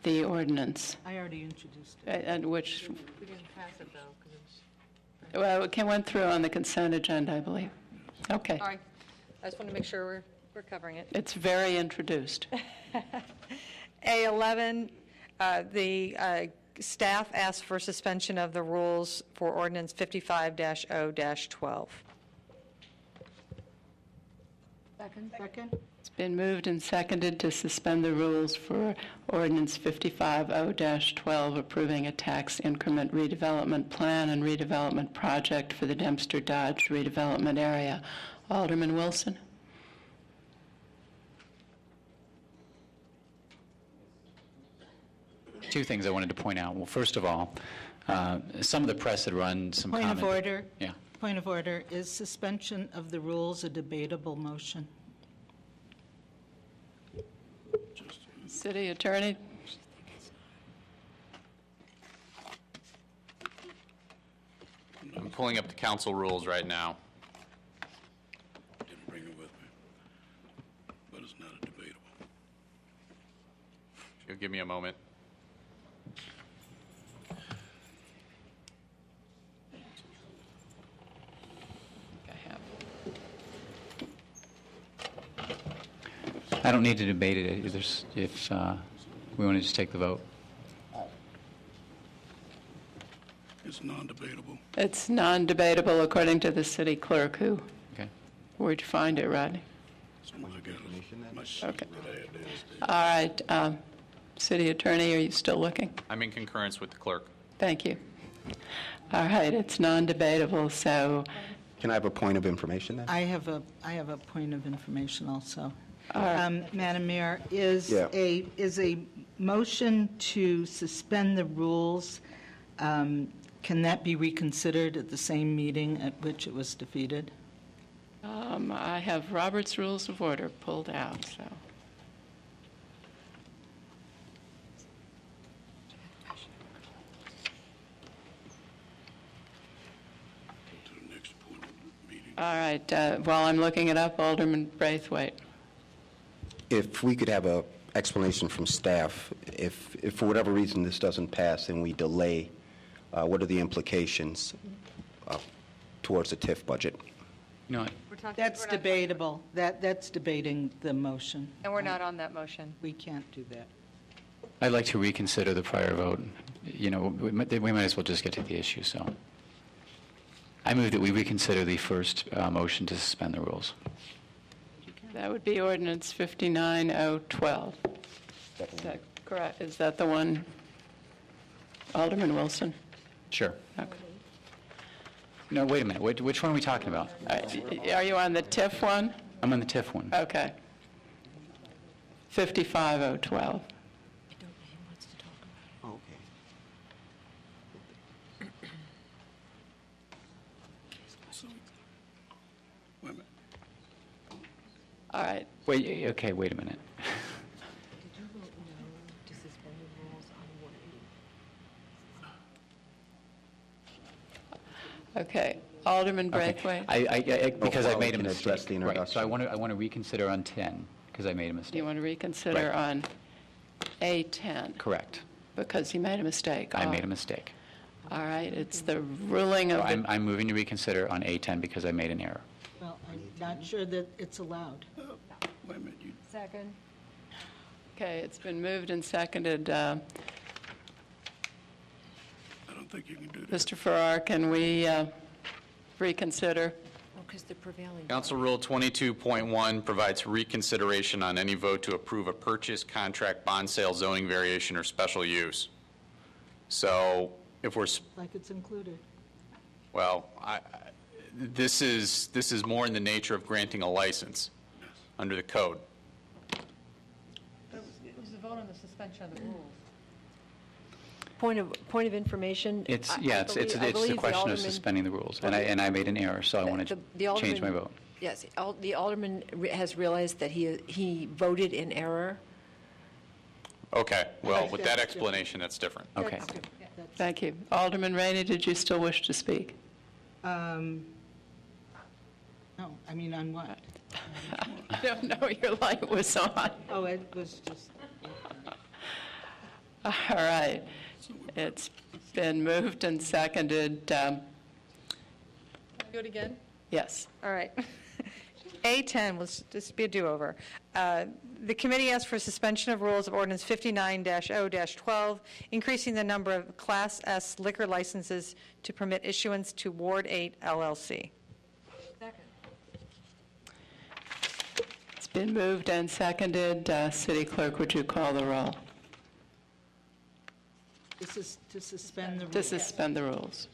the ordinance. I already introduced it. And which, We didn't pass it, though, because well, it went through on the consent agenda, I believe. Okay. Sorry. I just want to make sure we're covering it. It's very introduced. A11, the staff asked for suspension of the rules for ordinance 55-0-12. Second. It's been moved and seconded to suspend the rules for ordinance 55-0-12, approving a tax increment redevelopment plan and redevelopment project for the Dempster Dodge redevelopment area. Alderman Wilson. Two things I wanted to point out. Well, first of all, some of the press had run some Point comment. of order. Yeah. Point of order. Is suspension of the rules a debatable motion? City Attorney. I'm pulling up the council rules right now. Didn't bring it with me, but it's not a debatable. If you'll give me a moment. I don't need to debate it either if we want to just take the vote. It's non-debatable. It's non-debatable according to the city clerk. Who? Okay. Where'd you find it, Rodney? Okay. All right. City Attorney, are you still looking? I'm in concurrence with the clerk. Thank you. All right. It's non-debatable, so. Can I have a point of information then? I have a point of information also. All right. Madam Mayor, is a motion to suspend the rules, can that be reconsidered at the same meeting at which it was defeated? I have Robert's Rules of Order pulled out, so. All right. While I'm looking it up, Alderman Braithwaite. If we could have an explanation from staff, if for whatever reason this doesn't pass and we delay, what are the implications towards the TIF budget? No, That's debatable. That's debating the motion. And we're not on that motion. We can't do that. I'd like to reconsider the prior vote. You know, we might as well just get to the issue, so. I move that we reconsider the first motion to suspend the rules. That would be ordinance 59-012. Is that correct? Is that the one? Alderman Wilson? Sure. Okay. No, wait a minute. Which one are we talking about? Are you on the TIF one? I'm on the TIF one. Okay. 55012. All right. Wait, okay, wait a minute. Okay. Alderman Braithwaite? Because I made a can mistake. address the Right, so introduction. I want to reconsider on 10, because I made a mistake. You want to reconsider Right. on A10? Correct. Because you made a mistake. I made a mistake. All right. It's the ruling So of the... I'm moving to reconsider on A10 because I made an error. Well, I'm not sure that it's allowed. Wait a minute, Second. Okay, it's been moved and seconded. I don't think you can do that. Mr. Farrar, can we reconsider? Because the prevailing. Council Rule 22.1 provides reconsideration on any vote to approve a purchase, contract, bond sale, zoning variation, or special use. So if we're, Like it's included. well, this is more in the nature of granting a license under the code. It was a vote on the suspension of the rules. Point of information. It's I a believe the question of alderman- suspending the rules, and I made an error, so I want to the alderman- change my vote. Yes, the alderman has realized that he voted in error. Okay, well, with that explanation, that's different. Okay. Thank you. Alderman Rainey, did you still wish to speak? No, I mean, on what? I don't know, your light was on. Oh, it was just... All right. It's been moved and seconded. Do it again? Yes. All right. A10, let's just be a do-over. The committee asked for suspension of rules of ordinance 59-0-12, increasing the number of Class S liquor licenses to permit issuance to Ward 8 LLC. Second. It's been moved and seconded. City Clerk, would you call the roll? This is to suspend the rules. To suspend the rules.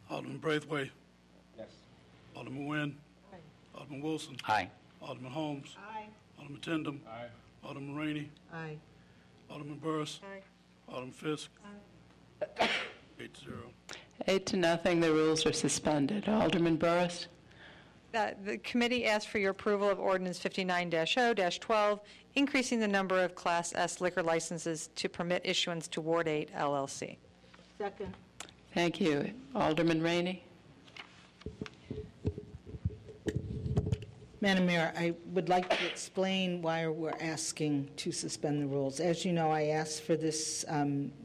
Alderman Braithwaite. Yes. Alderman Nguyen. Alderman Wilson. Aye. Alderman Holmes. Aye. Alderman Tindem. Aye. Alderman Rainey. Aye. Alderman Burris. Aye. Alderman Fisk. 8-0. 8-0, the rules are suspended. Alderman Burris? The committee asked for your approval of ordinance 59-0-12, increasing the number of Class S liquor licenses to permit issuance to Ward 8 LLC. Second. Thank you. Alderman Rainey? Madam Mayor, I would like to explain why we're asking to suspend the rules. As you know, I asked for this,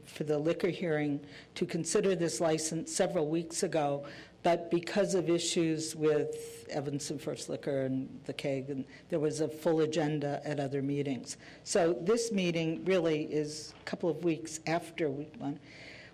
for the liquor hearing to consider this license several weeks ago, but because of issues with Evanston First Liquor and the keg, and there was a full agenda at other meetings. So this meeting really is a couple of weeks after week one.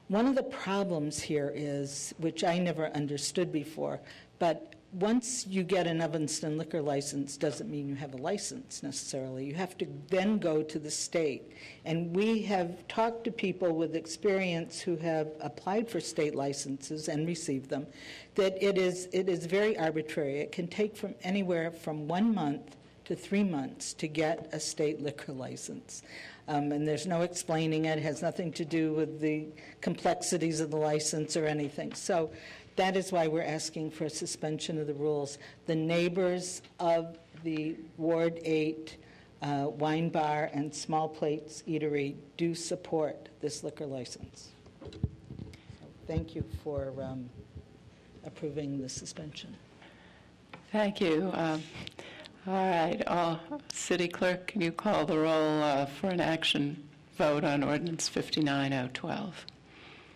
One of the problems here is, which I never understood before, but once you get an Evanston liquor license doesn't mean you have a license necessarily. You have to then go to the state. And we have talked to people with experience who have applied for state licenses and received them, that it is very arbitrary. It can take from anywhere from 1 month to 3 months to get a state liquor license. And there's no explaining it. It has nothing to do with the complexities of the license or anything. So that is why we're asking for a suspension of the rules. The neighbors of the Ward 8 wine bar and small plates eatery do support this liquor license. So thank you for approving the suspension. Thank you. All right. City Clerk, can you call the roll for an action vote on ordinance 59-012?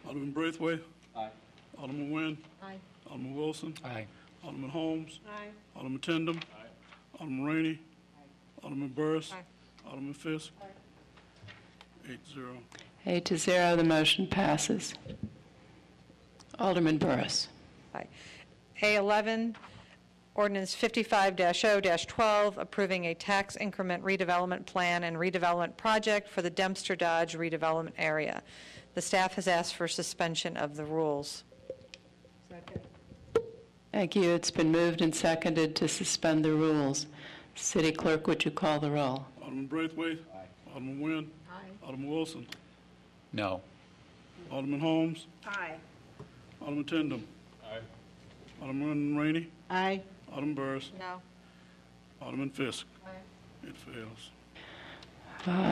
Alderman Braithwaite. Aye. Alderman Nguyen. Aye. Alderman Wilson. Aye. Alderman Holmes. Aye. Alderman Tindem. Alderman Rainey. Alderman Burris. Aye. Alderman Fisk. 8-0. 8-0, the motion passes. Alderman Burris. Aye. A11, Ordinance 55-0-12, approving a tax increment redevelopment plan and redevelopment project for the Dempster Dodge redevelopment area. The staff has asked for suspension of the rules. Thank you. It's been moved and seconded to suspend the rules. City Clerk, would you call the roll? Alderman Braithwaite. Aye. Alderman Nguyen. Aye. Alderman Wilson. No. Alderman Holmes. Aye. Alderman Tindem. Aye. Alderman Rainey. Aye. Alderman Burris. No. Alderman Fisk. Aye. It fails.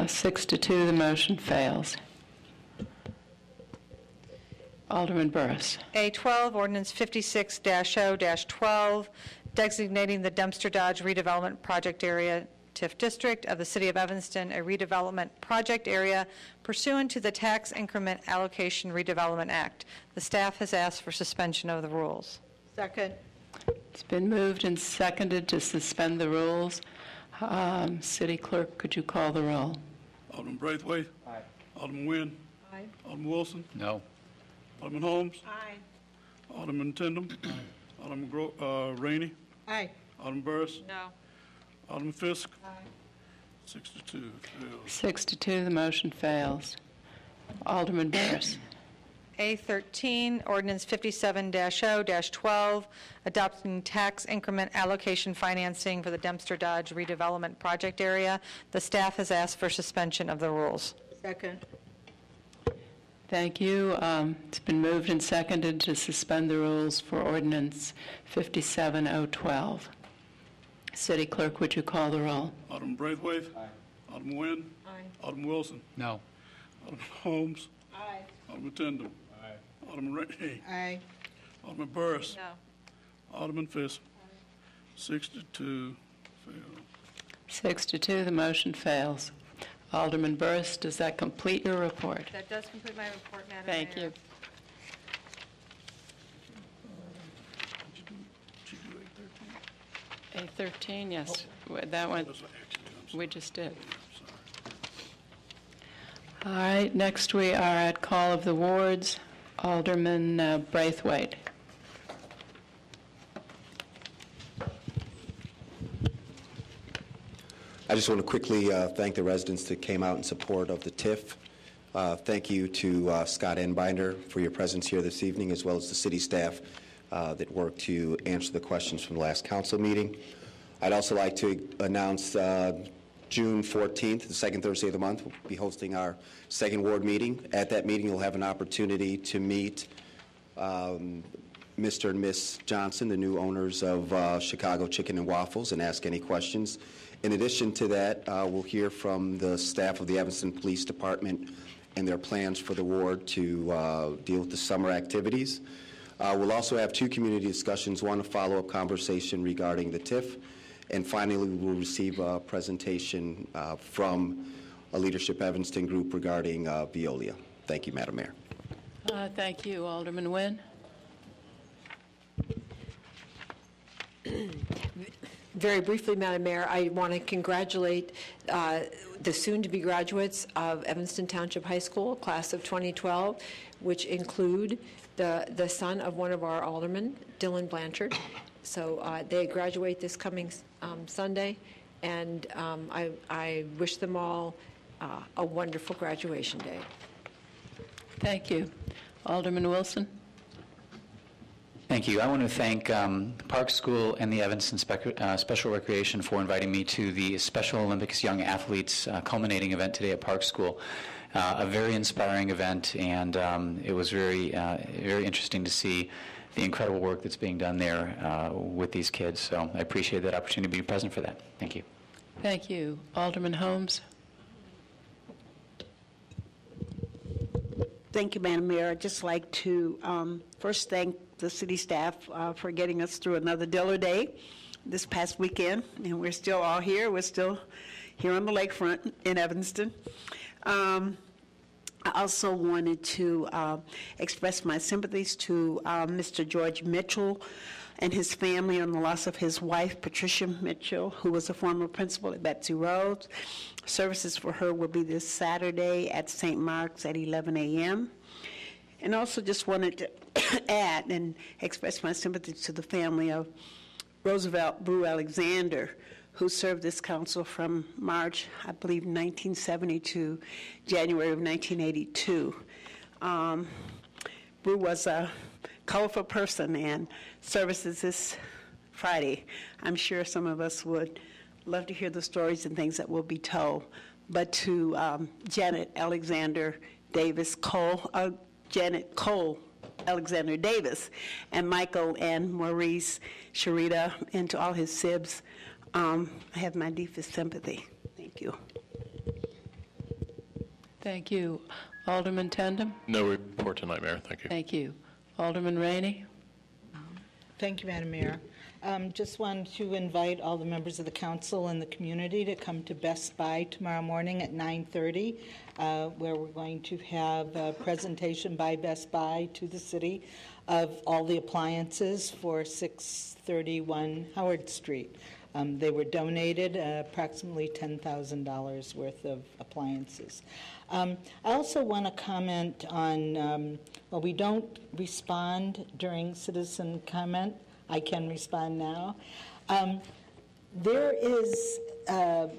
6-2, the motion fails. Alderman Burris. A12, Ordinance 56-0-12, designating the Dempster Dodge redevelopment project area, TIF district of the City of Evanston, a redevelopment project area pursuant to the Tax Increment Allocation Redevelopment Act. The staff has asked for suspension of the rules. Second. It's been moved and seconded to suspend the rules. City Clerk, could you call the roll? Alderman Braithwaite. Aye. Alderman Nguyen. Aye. Alderman Wilson. No. Alderman Holmes. Aye. Alderman Tindem. Alderman Rainey. Aye. Alderman Burris. No. Alderman Fisk. Aye. 6-2. It fails. 6-2, the motion fails. Alderman Burris. A13, Ordinance 57-0-12, adopting tax increment allocation financing for the Dempster Dodge redevelopment project area. The staff has asked for suspension of the rules. Second. Thank you. It's been moved and seconded to suspend the rules for Ordinance 57-012. City Clerk, would you call the roll? Alderman Braithwaite. Aye. Alderman Nguyen. Aye. Alderman Wilson. No. Alderman Holmes. Aye. Alderman Tindem. Aye. Alderman Rainey. Aye. Alderman Burris. No. Alderman Fisk. 6-2. Fails. 6-2, the motion fails. Alderman Burris, does that complete your report? That does complete my report, Madam Thank Mayor. you. A13, yes. That one, we just did. All right, next we are at call of the wards. Alderman Braithwaite. I just want to quickly thank the residents that came out in support of the TIF. Thank you to Scott Enbinder for your presence here this evening, as well as the city staff that worked to answer the questions from the last council meeting. I'd also like to announce June 14th, the second Thursday of the month, we'll be hosting our second ward meeting. At that meeting, you'll have an opportunity to meet Mr. and Miss Johnson, the new owners of Chicago Chicken and Waffles, and ask any questions. In addition to that, we'll hear from the staff of the Evanston Police Department and their plans for the ward to deal with the summer activities. We'll also have two community discussions, one a follow-up conversation regarding the TIF, and finally we will receive a presentation from a Leadership Evanston group regarding Veolia. Thank you, Madam Mayor. Thank you. Alderman Nguyen. Very briefly, Madam Mayor, I want to congratulate the soon-to-be graduates of Evanston Township High School, class of 2012, which include the son of one of our aldermen, Dylan Blanchard. So they graduate this coming Sunday, and I wish them all a wonderful graduation day. Thank you. Alderman Wilson. Thank you. I want to thank Park School and the Evanston Special Recreation for inviting me to the Special Olympics Young Athletes culminating event today at Park School. A very inspiring event, and it was very interesting to see the incredible work that's being done there with these kids. So I appreciate that opportunity to be present for that. Thank you. Thank you. Alderman Holmes. Thank you, Madam Mayor. I'd just like to first thank the city staff for getting us through another Diller Day this past weekend, and we're still all here. We're still here on the lakefront in Evanston. I also wanted to express my sympathies to Mr. George Mitchell and his family on the loss of his wife, Patricia Mitchell, who was a former principal at Betsy Rhodes. Services for her will be this Saturday at St. Mark's at 11 a.m. And also just wanted to add and express my sympathy to the family of Roosevelt Brew Alexander, who served this council from March, I believe, 1970 to January of 1982. Brew was a colorful person and services this Friday. I'm sure some of us would love to hear the stories and things that will be told. But to Janet Alexander Davis Cole, Janet Cole Alexander Davis, and Michael and Maurice Sharita, and to all his sibs, I have my deepest sympathy. Thank you. Thank you. Alderman Tandem? No report tonight, Mayor. Thank you. Thank you. Alderman Rainey? Thank you, Madam Mayor. Just wanted to invite all the members of the council and the community to come to Best Buy tomorrow morning at 9:30, where we're going to have a presentation by Best Buy to the city of all the appliances for 631 Howard Street. They were donated approximately $10,000 worth of appliances. I also want to comment on, well, we don't respond during citizen comment. I can respond now. There is a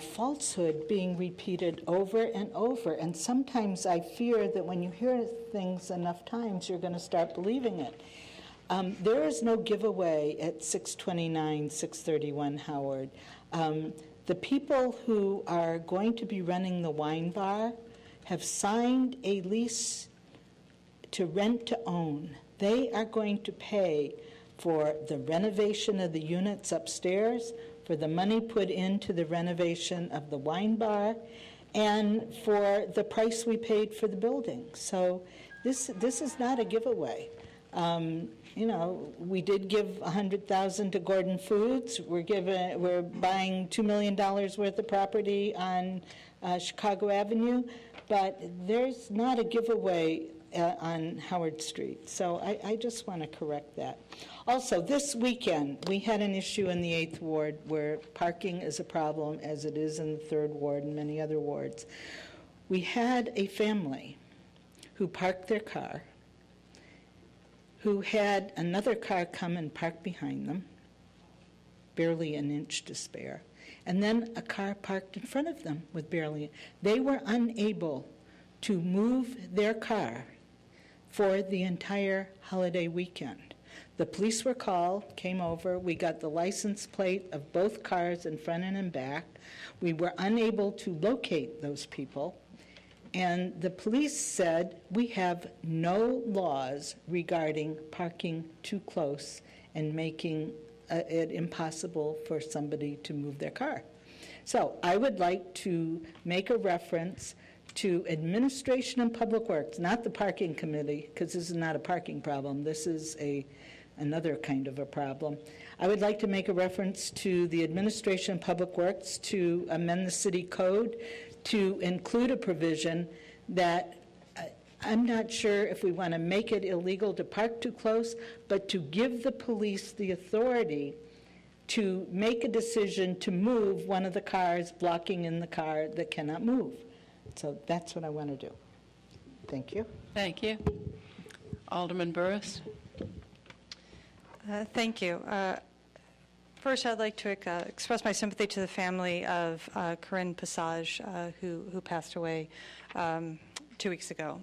falsehood being repeated over and over, and sometimes I fear that when you hear things enough times, you're going to start believing it. There is no giveaway at 629, 631 Howard. The people who are going to be running the wine bar have signed a lease to rent to own. They are going to pay for the renovation of the units upstairs, for the money put into the renovation of the wine bar, and for the price we paid for the building. So this is not a giveaway. You know, we did give $100,000 to Gordon Foods. We're buying $2 million worth of property on Chicago Avenue, but there's not a giveaway on Howard Street. So I just want to correct that. Also, this weekend, we had an issue in the 8th Ward where parking is a problem, as it is in the 3rd Ward and many other wards. We had a family who parked their car, who had another car come and park behind them, barely an inch to spare, and then a car parked in front of them with barely. They were unable to move their car for the entire holiday weekend. The police were called, came over, we got the license plate of both cars in front and in back. We were unable to locate those people, and the police said, we have no laws regarding parking too close and making it impossible for somebody to move their car. So I would like to make a reference to Administration and Public Works, not the Parking Committee, because this is not a parking problem. This is another kind of a problem. I would like to make a reference to the Administration and Public Works to amend the city code to include a provision that I'm not sure if we want to make it illegal to park too close, but to give the police the authority to make a decision to move one of the cars blocking in the car that cannot move. So that's what I want to do. Thank you. Thank you. Alderman Burris. Thank you. First, I'd like to express my sympathy to the family of Corinne Passage, who passed away 2 weeks ago.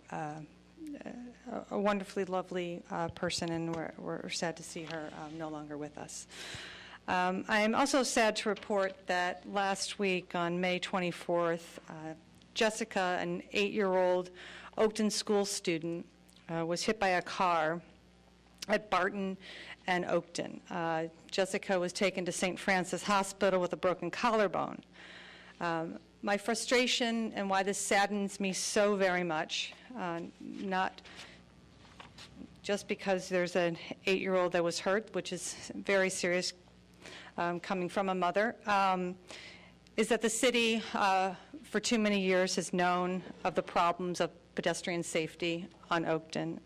A wonderfully lovely person, and we're sad to see her no longer with us. I am also sad to report that last week on May 24th, Jessica, an 8-year-old Oakton school student, was hit by a car at Barton and Oakton. Jessica was taken to St. Francis Hospital with a broken collarbone. My frustration and why this saddens me so very much, not just because there's an 8-year-old that was hurt, which is very serious coming from a mother, is that the city for too many years has known of the problems of pedestrian safety on Oakton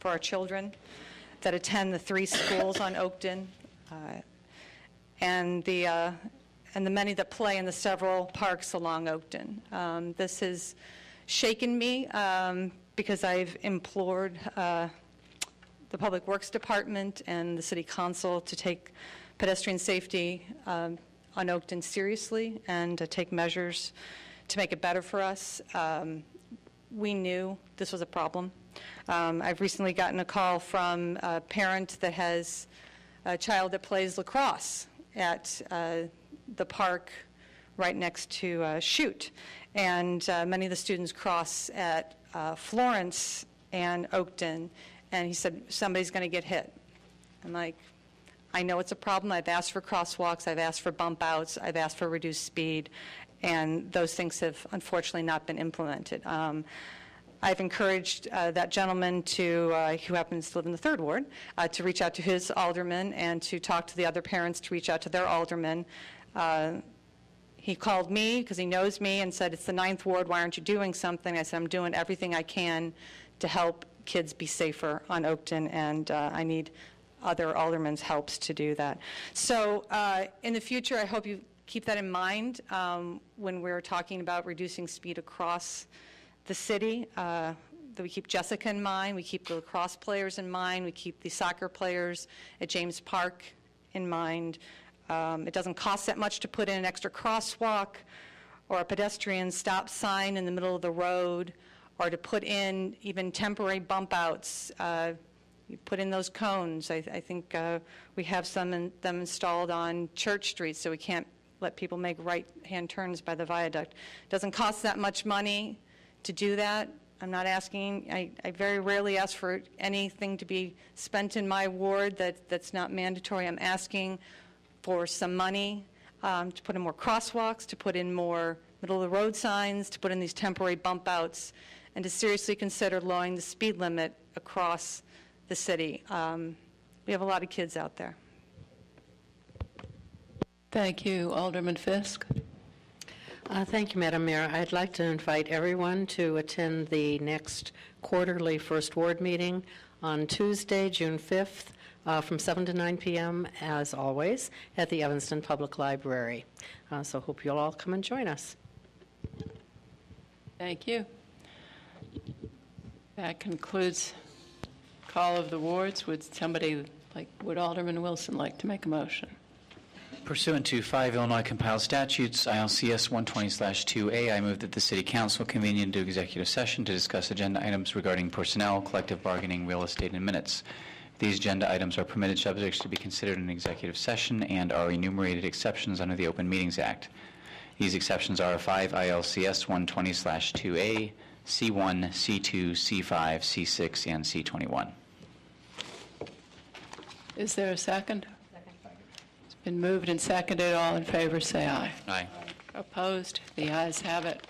for our children that attend the 3 schools on Oakton, and the many that play in the several parks along Oakton. This has shaken me because I've implored the the Public Works Department and the City Council to take pedestrian safety on Oakton seriously and to take measures to make it better for us. We knew this was a problem. I've recently gotten a call from a parent that has a child that plays lacrosse at the park right next to Chute. And many of the students cross at Florence and Oakton, and he said, somebody's going to get hit. I'm like, I know it's a problem. I've asked for crosswalks. I've asked for bump outs. I've asked for reduced speed, and those things have unfortunately not been implemented. I've encouraged that gentleman who happens to live in the 3rd Ward, to reach out to his alderman and to talk to the other parents to reach out to their alderman. He called me because he knows me and said, it's the 9th Ward, why aren't you doing something? I said, I'm doing everything I can to help kids be safer on Oakton, and I need other aldermen's helps to do that. So in the future, I hope you keep that in mind when we're talking about reducing speed across the city, that we keep Jessica in mind, we keep the lacrosse players in mind, we keep the soccer players at James Park in mind. It doesn't cost that much to put in an extra crosswalk or a pedestrian stop sign in the middle of the road, or to put in even temporary bump outs. You put in those cones. I think we have them installed on Church Street, so we can't let people make right-hand turns by the viaduct. It doesn't cost that much money to do that. I'm not asking, I very rarely ask for anything to be spent in my ward that's not mandatory. I'm asking for some money to put in more crosswalks, to put in more middle-of-the-road signs, to put in these temporary bump outs, and to seriously consider lowering the speed limit across the city. We have a lot of kids out there. Thank you. Alderman Fisk. Thank you, Madam Mayor. I'd like to invite everyone to attend the next quarterly First Ward meeting on Tuesday, June 5th, from 7 to 9 p.m., as always, at the Evanston Public Library. So hope you'll all come and join us. Thank you. That concludes call of the wards. Would Alderman Wilson like to make a motion? Pursuant to 5 Illinois compiled statutes, ILCS 120/2A, I move that the City Council convene into executive session to discuss agenda items regarding personnel, collective bargaining, real estate, and minutes. These agenda items are permitted subjects to be considered in executive session and are enumerated exceptions under the Open Meetings Act. These exceptions are 5 ILCS 120/2A, C1, C2, C5, C6, and C21. Is there a second? It's been moved and seconded. All in favor say aye. Aye. Opposed? The ayes have it.